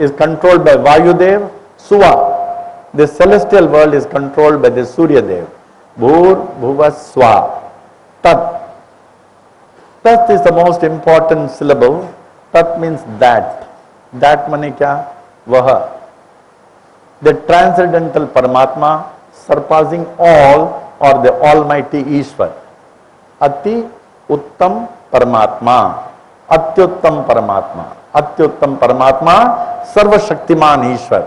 इज कंट्रोल्ड बाय वायुदेव, सुवा the celestial world is controlled by the Surya Dev. Bhur bhuva swa. Tat. Tat is the most important syllable. Tat means that. That mane kya? Vaha. The transcendental Paramatma, surpassing all, or the Almighty Ishwar. Ati Uttam Paramatma. Atyuttam Paramatma. Atyuttam Paramatma, Sarva Shaktiman Ishwar.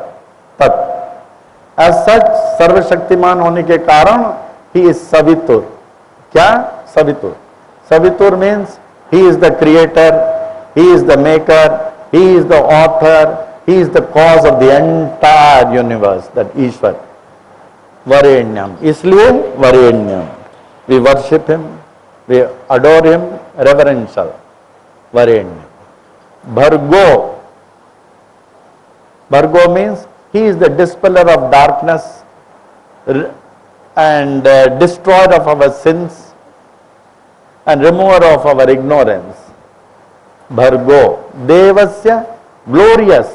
Tat. As such, सर्वशक्तिमान होने के कारण he is Savitur. क्या? Savitur. Savitur means he is the creator, he is the maker, he is the author, he is the cause of the entire universe, that Ishwar. Varenyam, इसलिए Varenyam, we worship him, we adore him, reverential, Varenyam. Bhargo, Bhargo means he is the dispeller of darkness and destroyer of our sins and remover of our ignorance. Bhargo, Devasya, glorious,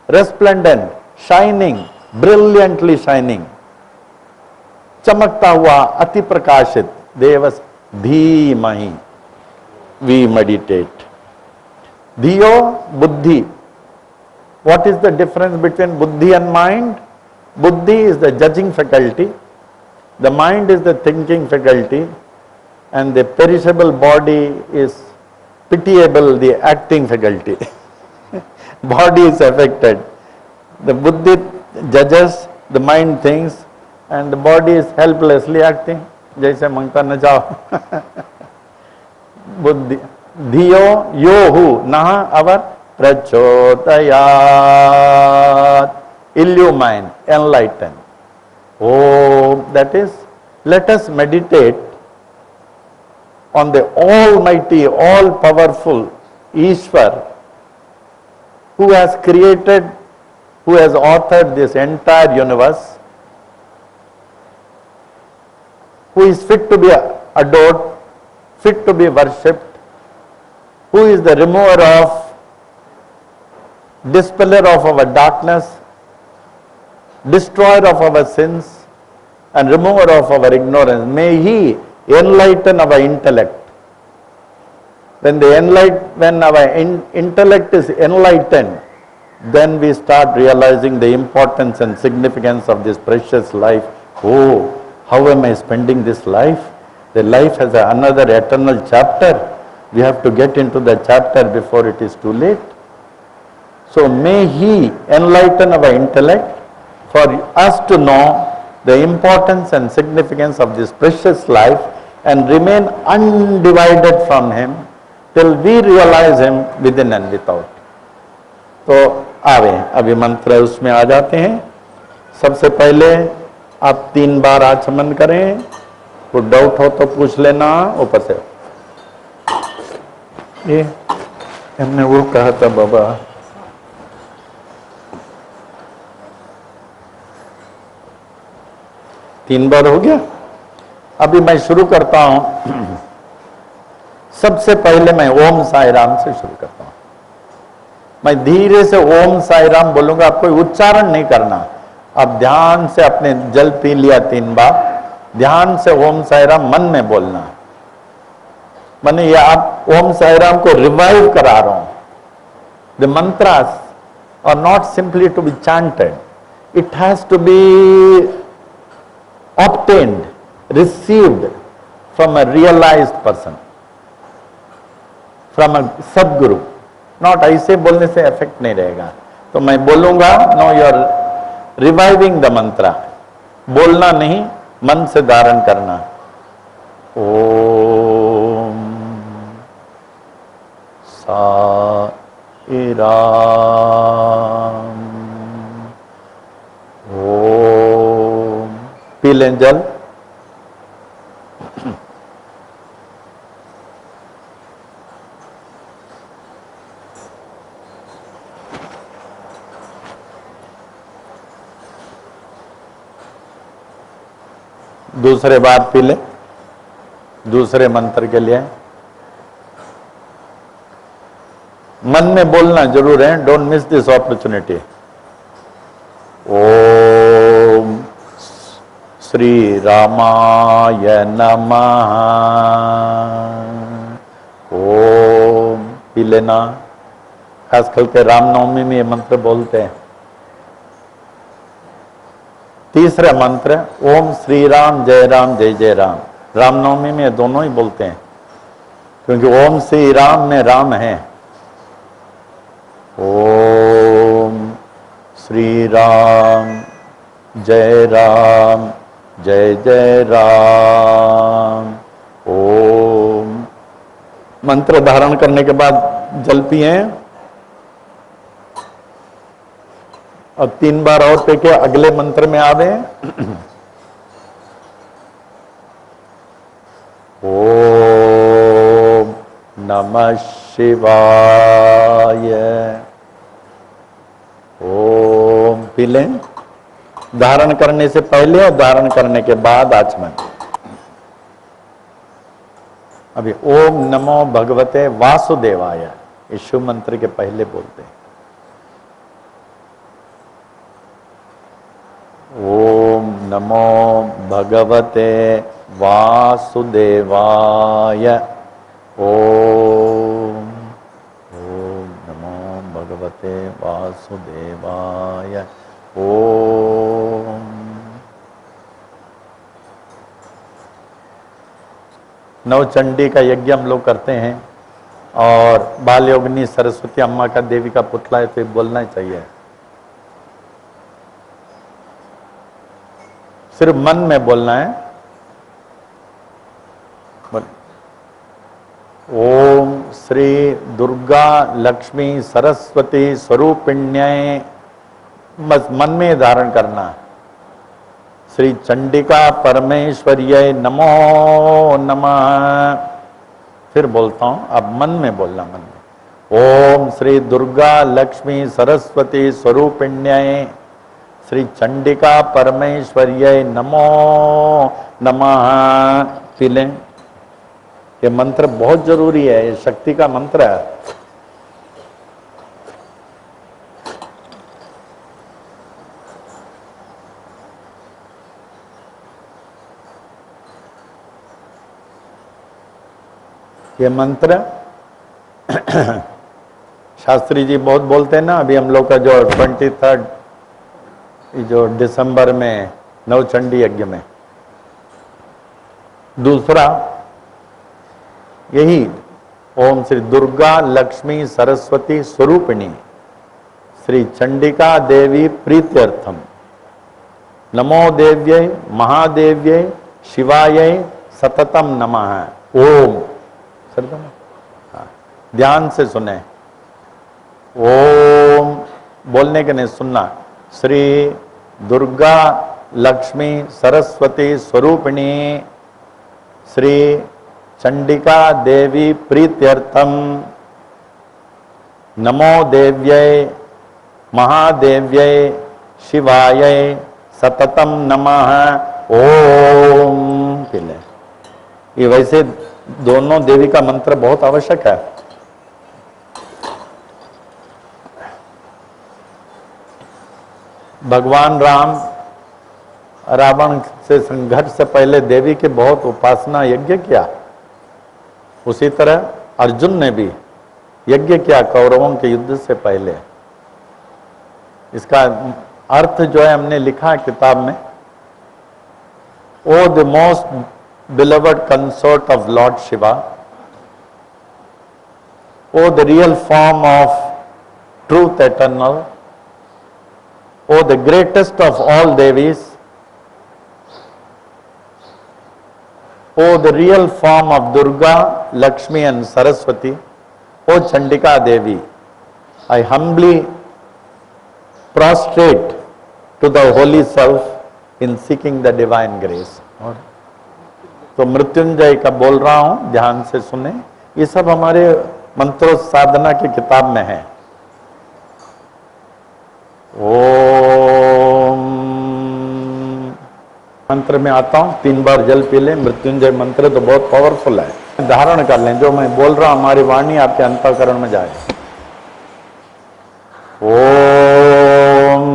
resplendent, shining, brilliantly shining, चमकता हुआ, अति प्रकाशित, देवस, धीमहि, we meditate. Dhiyo, buddhi. What is the difference between buddhi and mind? Buddhi is the judging faculty, the mind is the thinking faculty, and the perishable body is pitiable, the acting faculty. Body is affected. The buddhi judges, the mind thinks, and the body is helplessly acting. जैसे मंगता न जाओ. बुद्धि, धियो यो who नह अवर प्रचोदयात्, illumine, enlighten. Oh, that is, let us meditate on the almighty, all powerful Ishwar who has created, who has authored this entire universe, who is fit to be adored, fit to be worshipped, who is the remover of, dispeller of our darkness, destroyer of our sins, and remover of our ignorance. May He enlighten our intellect. When our intellect is enlightened, then we start realizing the importance and significance of this precious life. Oh, how am I spending this life? The life has another eternal chapter. We have to get into the chapter before it is too late. So may He enlighten our intellect for us to know the importance and significance of this precious life and remain undivided from Him till we realize Him within and without. तो आवे, अभी मंत्र उसमें आ जाते हैं. सबसे पहले आप 3 बार आचमन करें. कोई डाउट हो तो पूछ लेना ऊपर से. ये हमने वो कहा था बाबा, तीन बार हो गया. अभी मैं शुरू करता हूं. सबसे पहले मैं ओम साई राम से शुरू करता हूं. मैं धीरे से ओम साई राम बोलूंगा, आप कोई उच्चारण नहीं करना. आप ध्यान से अपने जल पी लिया 3 बार, ध्यान से ओम साई राम मन में बोलना. मैंने ये आप ओम साई राम को रिवाइव करा रहा हूं. The mantras are not simply to be chanted, it has to be obtained, received from a realized person, from a Sadguru. Not ऐसे बोलने से इफेक्ट नहीं रहेगा. तो मैं बोलूंगा, no you are reviving the mantra. बोलना नहीं, मन से धारण करना. ओम साई राम. पी लें जल. दूसरे बार पी लें, दूसरे मंत्र के लिए. मन में बोलना जरूर है. Don't miss this opportunity. Om Shri रामाय नमः. ओम पी लेना. खास करके रामनवमी में ये मंत्र बोलते हैं. तीसरा मंत्र ओम श्री राम जय जय राम. रामनवमी में दोनों ही बोलते हैं, क्योंकि ओम श्री राम में राम है. ओम श्री राम जय जय राम. ओम. मंत्र धारण करने के बाद जल पिए और 3 बार और पे के अगले मंत्र में आवे. नमः शिवाय। ओम। पी लें धारण करने से पहले और धारण करने के बाद आचमन। अभी ओम नमो भगवते वासुदेवाय इस शुभ मंत्र के पहले बोलते हैं। ओम नमो भगवते वासुदेवाय। ओम नमो भगवते वासुदेवाय। ओम। नवचंडी का यज्ञ हम लोग करते हैं और बाल योगिनी सरस्वती अम्मा का देवी का पुतला है तो ये बोलना ही चाहिए। सिर्फ मन में बोलना है। ओम श्री दुर्गा लक्ष्मी सरस्वती स्वरूपिण्यै, बस मन में धारण करना। श्री चंडिका परमेश्वर्यै नमो नमः। फिर बोलता हूं, अब मन में बोलना। मन में ओम श्री दुर्गा लक्ष्मी सरस्वती स्वरूपिण्यै श्री चंडिका परमेश्वर्यै नमो नमः। पी लें। ये मंत्र बहुत जरूरी है, ये शक्ति का मंत्र है। ये मंत्र शास्त्री जी बहुत बोलते हैं ना। अभी हम लोग का जो 23 जो दिसंबर में नवचंडी यज्ञ में दूसरा यही ओम श्री दुर्गा लक्ष्मी सरस्वती स्वरूपिणी श्री चंडिका देवी प्रीत्यर्थम नमो देव्यै महादेव्यै शिवायै सततम नमः। ओम ध्यान से सुने। ओम बोलने के नहीं, सुनना। श्री दुर्गा लक्ष्मी सरस्वती स्वरूपिणी श्री चंडिका देवी प्रीत्यर्थम नमो देव्यै महादेव्यै शिवायै सततम नमः। ओम। ये वैसे दोनों देवी का मंत्र बहुत आवश्यक है। भगवान राम रावण से संघर्ष से पहले देवी के बहुत उपासना यज्ञ किया। उसी तरह अर्जुन ने भी यज्ञ किया कौरवों के युद्ध से पहले। इसका अर्थ जो है हमने लिखा है किताब में। O the most beloved consort of Lord Shiva, O the real form of truth eternal, O the greatest of all Devis, O the real form of Durga, Lakshmi and Saraswati, O Chandika Devi, I humbly prostrate to the holy self in seeking the divine grace. तो मृत्युंजय का बोल रहा हूं, ध्यान से सुने। ये सब हमारे मंत्रों साधना की किताब में है। ओम मंत्र में आता हूं, 3 बार जल पी लें। मृत्युंजय मंत्र तो बहुत पावरफुल है, धारण कर लें। जो मैं बोल रहा हूं हमारी वाणी आपके अंतःकरण में जाए। ओम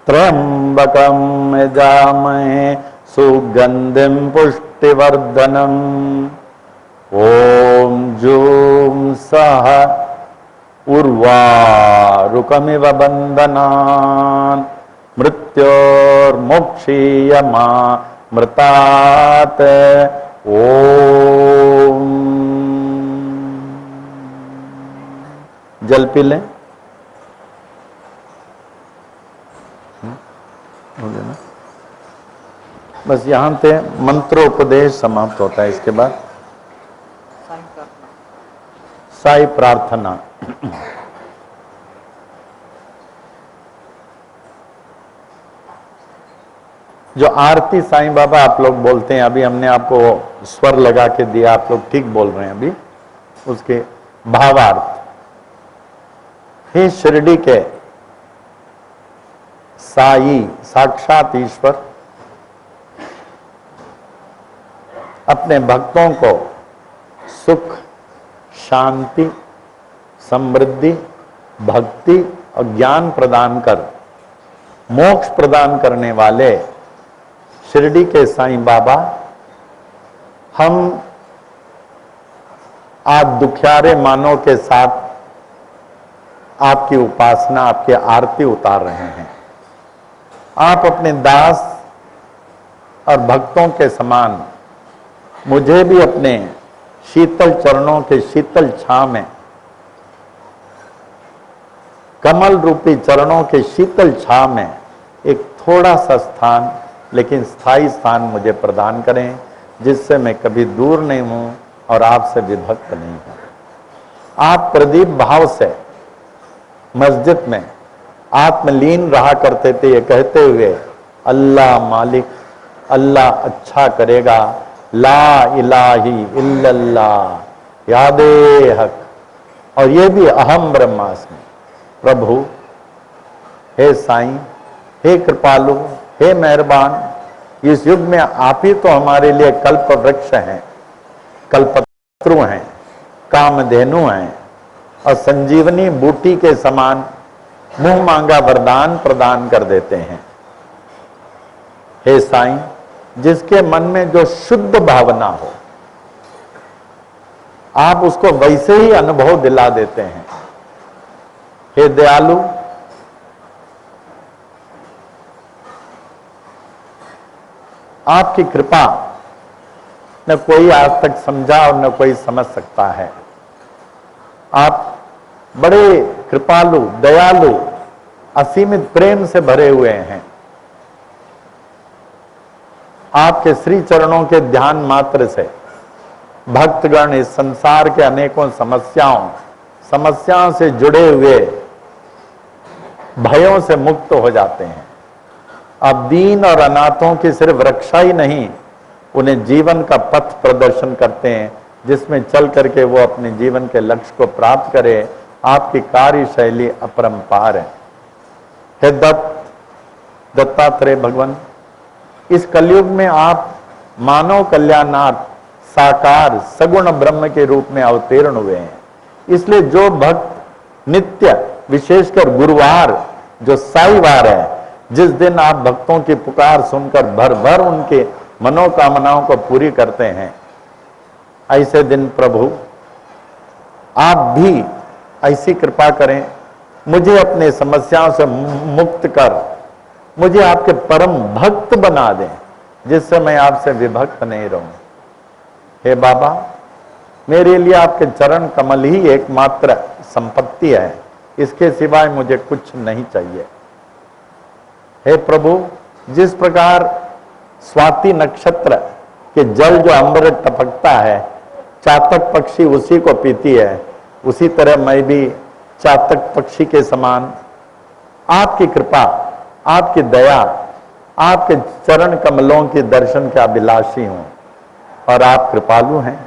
त्र्यंबकम यजामहे सुगंधिम पुष्टिवर्धनम ओम जूम सह उर्वारुकमिव बंधनान् मृत्योर्मुक्षीयमा मृतात्। ओम जल पी लें। हो गया ना? बस यहां से मंत्रोपदेश समाप्त होता है। इसके बाद साई प्रार्थना। जो आरती साईं बाबा आप लोग बोलते हैं, अभी हमने आपको स्वर लगा के दिया, आप लोग ठीक बोल रहे हैं। अभी उसके भावार्थ। हे शिरडी के साई साक्षात ईश्वर, अपने भक्तों को सुख, शांति, समृद्धि, भक्ति और ज्ञान प्रदान कर मोक्ष प्रदान करने वाले शिरडी के साईं बाबा, हम आज दुखियारे मानव के साथ आपकी उपासना, आपकी आरती उतार रहे हैं। आप अपने दास और भक्तों के समान मुझे भी अपने शीतल चरणों के शीतल छांव में, कमल रूपी चरणों के शीतल छांव में एक थोड़ा सा स्थान, लेकिन स्थायी स्थान मुझे प्रदान करें, जिससे मैं कभी दूर नहीं हूं और आपसे विभक्त नहीं हूं। आप प्रदीप भाव से मस्जिद में आत्मलीन रहा करते थे, ये कहते हुए अल्लाह मालिक, अल्लाह अच्छा करेगा, ला इलाही इल्लल्लाह यादे हक, और ये भी अहम ब्रह्मास्मि। प्रभु, हे साईं, हे कृपालु, हे मेहरबान, इस युग में आप ही तो हमारे लिए कल्प वृक्ष हैं, कल्पतरु हैं, कामधेनु हैं और संजीवनी बूटी के समान मुंह मांगा वरदान प्रदान कर देते हैं। हे साईं, जिसके मन में जो शुद्ध भावना हो, आप उसको वैसे ही अनुभव दिला देते हैं। हे दयालु, आपकी कृपा न कोई आज तक समझा और न कोई समझ सकता है। आप बड़े कृपालु, दयालु, असीमित प्रेम से भरे हुए हैं। आपके श्री चरणों के ध्यान मात्र से भक्तगण इस संसार के अनेकों समस्याओं से जुड़े हुए भयों से मुक्त हो जाते हैं। आप दीन और अनाथों की सिर्फ रक्षा ही नहीं, उन्हें जीवन का पथ प्रदर्शन करते हैं, जिसमें चल करके वो अपने जीवन के लक्ष्य को प्राप्त करे। आपकी कार्यशैली अपरंपार है। हे दत्तात्रेय भगवान, इस कलयुग में आप मानव कल्याणार्थ साकार सगुण ब्रह्म के रूप में अवतीर्ण हुए हैं। इसलिए जो भक्त नित्य, विशेषकर गुरुवार जो साईवार है, जिस दिन आप भक्तों की पुकार सुनकर भर भर उनके मनोकामनाओं को पूरी करते हैं, ऐसे दिन प्रभु आप भी ऐसी कृपा करें, मुझे अपने समस्याओं से मुक्त कर मुझे आपके परम भक्त बना दें, जिससे मैं आपसे विभक्त नहीं रहूं। हे बाबा, मेरे लिए आपके चरण कमल ही एकमात्र संपत्ति है, इसके सिवाय मुझे कुछ नहीं चाहिए। हे प्रभु, जिस प्रकार स्वाति नक्षत्र के जल जो अमृत टपकता है, चातक पक्षी उसी को पीती है, उसी तरह मैं भी चातक पक्षी के समान आपकी कृपा, आपकी दया, आपके चरण कमलों के दर्शन का अभिलाषी हूं और आप कृपालु हैं।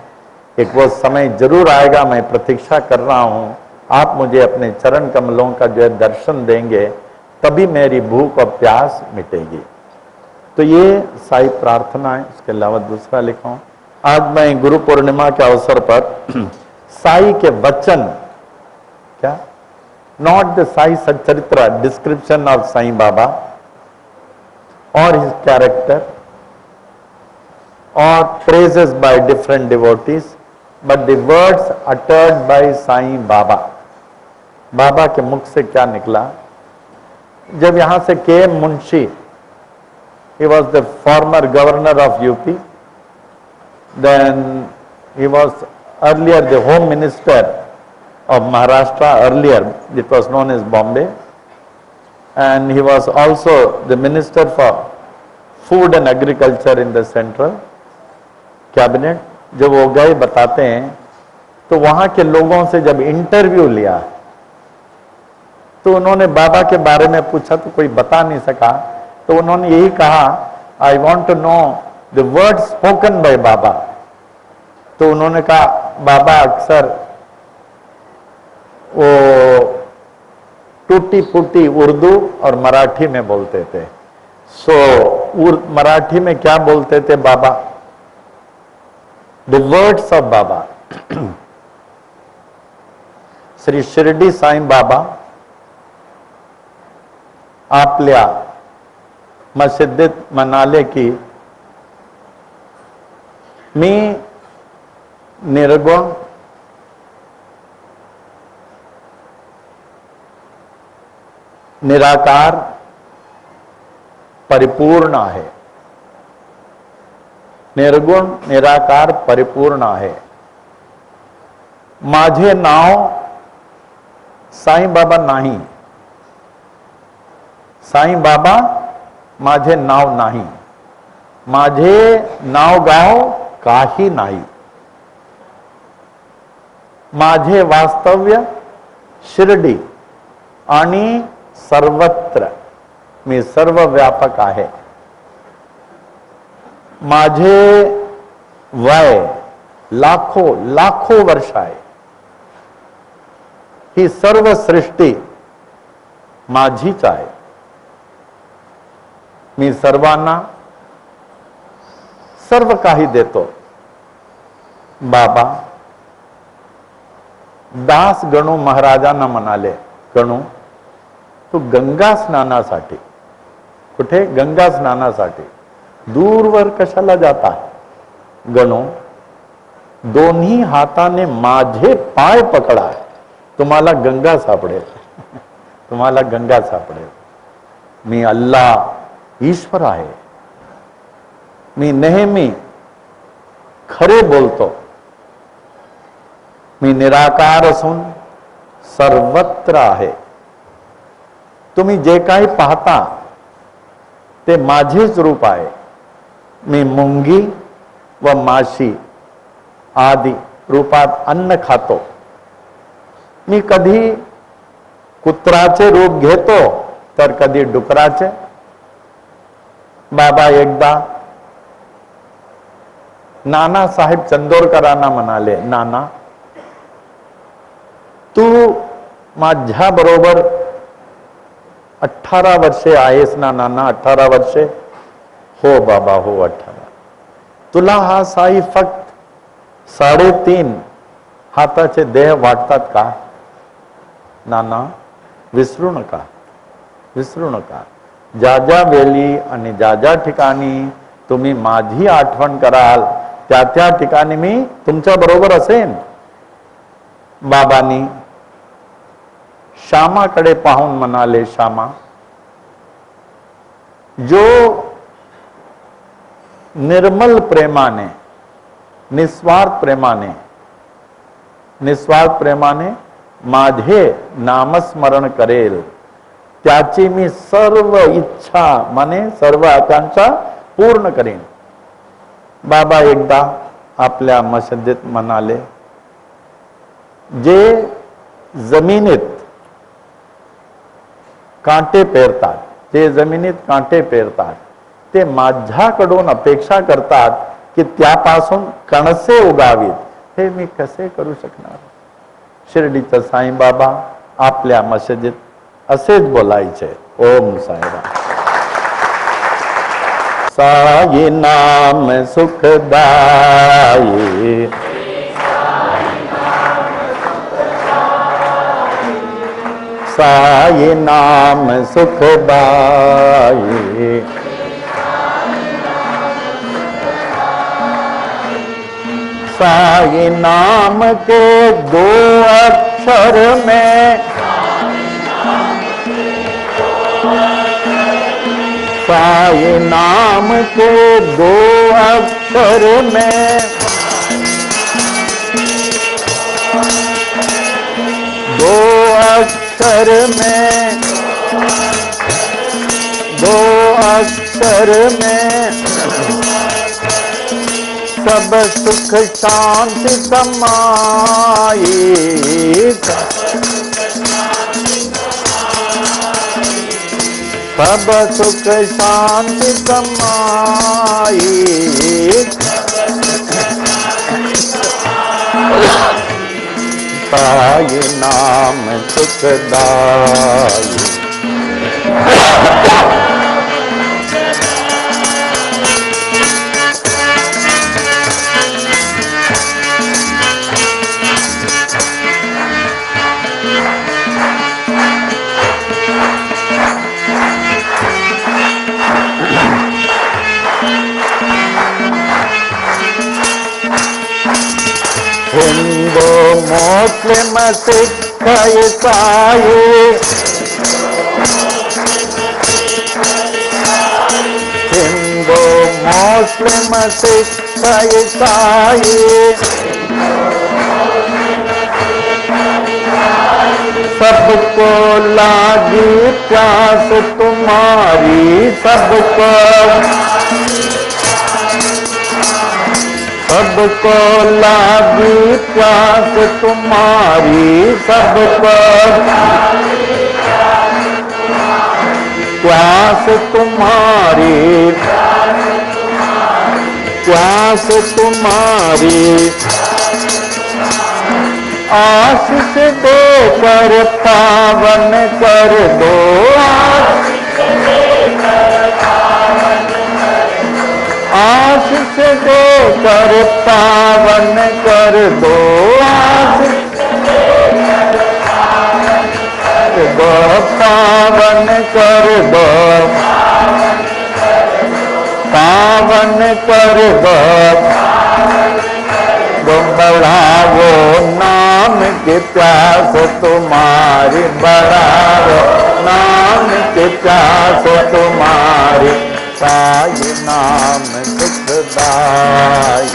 एक वो समय जरूर आएगा, मैं प्रतीक्षा कर रहा हूं, आप मुझे अपने चरण कमलों का जो है दर्शन देंगे, तभी मेरी भूख और प्यास मिटेगी। तो ये साई प्रार्थना है। इसके अलावा दूसरा लिखा हूं, आज मैं गुरु पूर्णिमा के अवसर पर साई के वचन, क्या नॉट द साई सच्चरित्र डिस्क्रिप्शन ऑफ साईं बाबा और हिज कैरेक्टर और praises by different devotees, but the words uttered by Sai Baba, Baba के मुख से क्या निकला। जब यहां से के Munshi, he was the former governor of UP, then he was earlier the home minister of Maharashtra, earlier it was known as Bombay, and he was also the minister for food and agriculture in the central cabinet. जब वो गए बताते हैं, तो वहां के लोगों से जब इंटरव्यू लिया तो उन्होंने बाबा के बारे में पूछा तो कोई बता नहीं सका, तो उन्होंने यही कहा, I want to know the word spoken by Baba. तो उन्होंने कहा बाबा अक्सर वो टूटी फूटी उर्दू और मराठी में बोलते थे। मराठी में क्या बोलते थे बाबा? द वर्ड्स ऑफ बाबा। श्री शिर्डी साईं बाबा आपल्या मस्जिदीत म्हणाले की मी निर्गुण निराकार परिपूर्ण आहे। निर्गुण निराकार परिपूर्ण आहे। माझे नाव साईं बाबा नाही। साईं बाबा माझे नाव नाही। माझे नाव गाव काही नाही। माझे वास्तव्य शिर्डी आणि सर्वत्र मी सर्व व्यापक आहे। माझे वय लाखो वर्ष आहे। ही सर्व सृष्टी माझीच आहे। मी सर्वांना सर्व काही देतो। बाबा दास गणू महाराजांना म्हणाले, गणू तू गंगा स्नानासाठी, कुठे? गंगा स्नानासाठी दूरवर कशाला जाता? गणू दोन्ही हाताने माझे पाय पकडा, तुम्हाला गंगा सापडेल। तुम्हाला गंगा सापडेल। मी अल्लाह ईश्वर आहे। मी नेहमी खरे बोलतो। मी निराकार असून सर्वत्र आहे। तुम्ही जे काही पाहता ते माझेच रूप आहे। मी मुंगी व माशी आदि रूपात अन्न खातो। मी कधी कुत्राचे रूप घेतो तर कधी डुकराचे। बाबा एकदा नानासाहेब चंदोरकरांना म्हणाले, नाना तू माझ्या बरोबर 18 वर्षे आहेस ना नाना? 18 वर्षे? हो बाबा, हो 18। तुला हा साई फक्त 3.5 हाताचे देह वाटतात का? नाना विसरू नका, विसरू नका। ज्या ज्या वेळी आणि ज्या ज्या ठिकाणी तुम्ही माझी आठवण कराल त्या त्या ठिकाणी मी तुमच्या बरोबर असेन। बाबांनी श्यामाकडे पाहून म्हणाले, श्यामा जो निर्मल प्रेमाने निस्वार्थ प्रेमाने माझे नामस्मरण करेल त्याची मी सर्व इच्छा माने सर्व आकांक्षा पूर्ण करेन। बाबा एकदा आपल्या मस्जिदीत म्हणाले, जे जमिनीत कांटे पेरतात, जे जमिनीत कांटे पेरतात ते माझ्याकडून अपेक्षा करतात की त्यापासून कणसे उगावीत। हे मी कसे करू शकणार? शिर्डीचा साईं बाबा आपल्या मस्जिदीत असेच बोलायचे। ओम साईराम। साई नाम सुखदाई, साई नाम सुखदाई, साई नाम के 2 अक्षर में, साई नाम के 2 अक्षर में, 2 अक्षर में, 2 अक्षर में सब सुख शांति समाई, सब सुख शांति समाई। साई नाम सुखदाई। हिंदू मुस्लिम सिख ईसाई, हिंदू मुस्लिम सिख ईसाई, सबको लागी प्यास तुम्हारी, सबको लागी प्यास तुम्हारी, सबको प्यास तुम्हारी, प्यास तुम्हारी। आशीष देकर पावन कर दो, आशीष देकर पावन कर दो, आशीष पावन कर दो, पावन कर दो। बढ़ावो नाम की प्यास तुम्हारी, बढ़ावो नाम की प्यास तुम्हारी, साई नाम सुखदाई।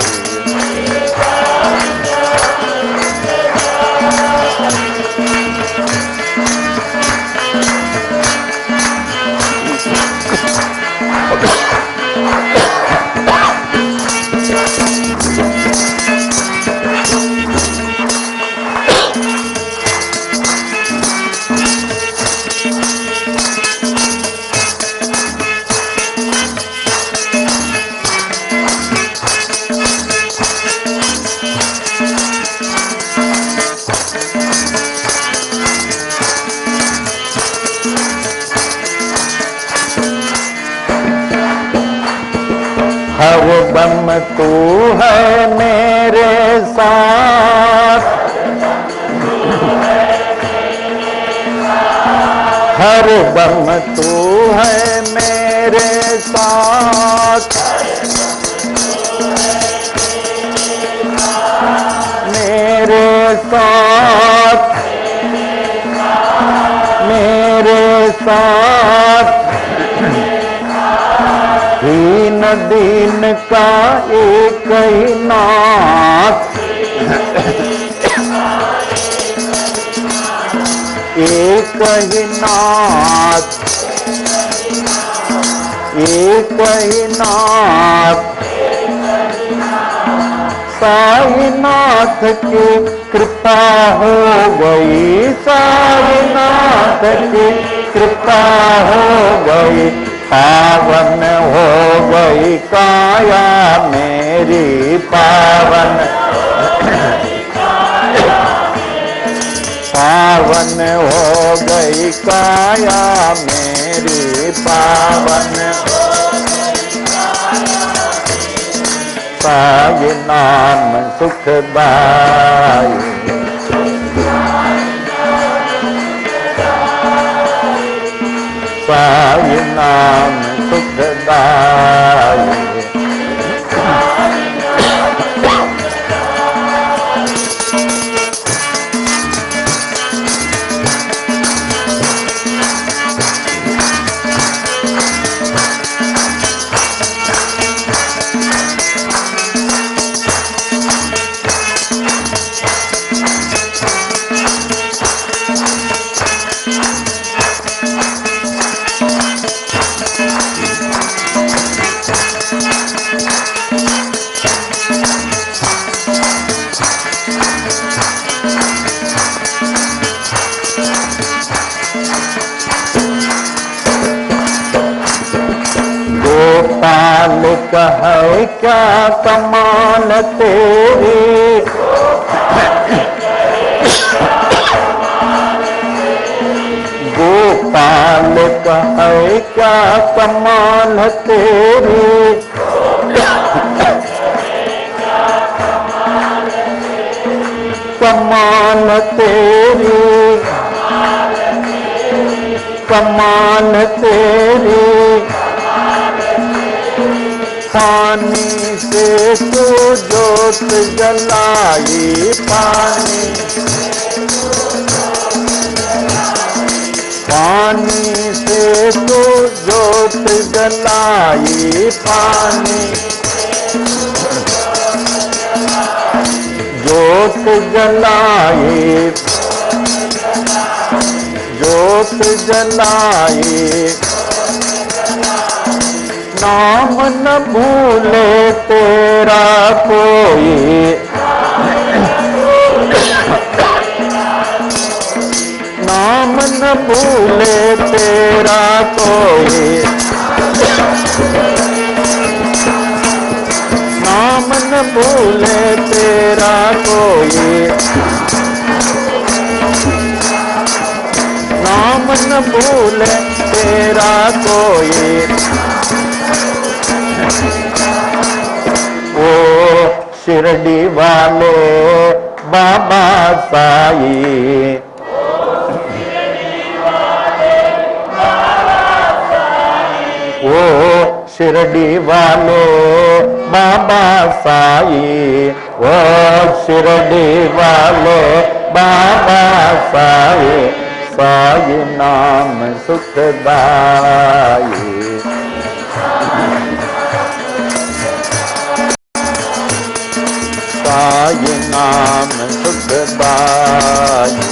हर दम तू है मेरे साथ, हर दम तू है मेरे साथ, मेरे साथ, मेरे साथ। दीन दीन का एक ही नाथ, एक ही नाथ, एक ही नाथ। साईनाथ की कृपा हो गई, साईनाथ की कृपा हो गई, पावन हो गई काया मेरी, पावन पावन हो गई काया मेरी, पावन साई नाम सुखदाई। साई नाम सुखदाई। है क्या कमाल तेरी, बाबा है क्या कमाल है तेरी, कमाल तेरी, कमाल तेरी, पानी से तू जोत जलाई, पानी पानी से तू जोत जलाई, पानी जोत जलाई, जोत जलाई, नाम न भूले तेरा कोई, नाम न भूले तेरा कोई, नाम न भूले तेरा कोई, नाम न भूले तेरा कोई, ओ शिरडी वाले बाबा साई, ओ शिरडी वाले बाबा साई, ओ शिरडी वाले बाबा साई, साई नाम सुखदाई, साई नाम सुखदाई।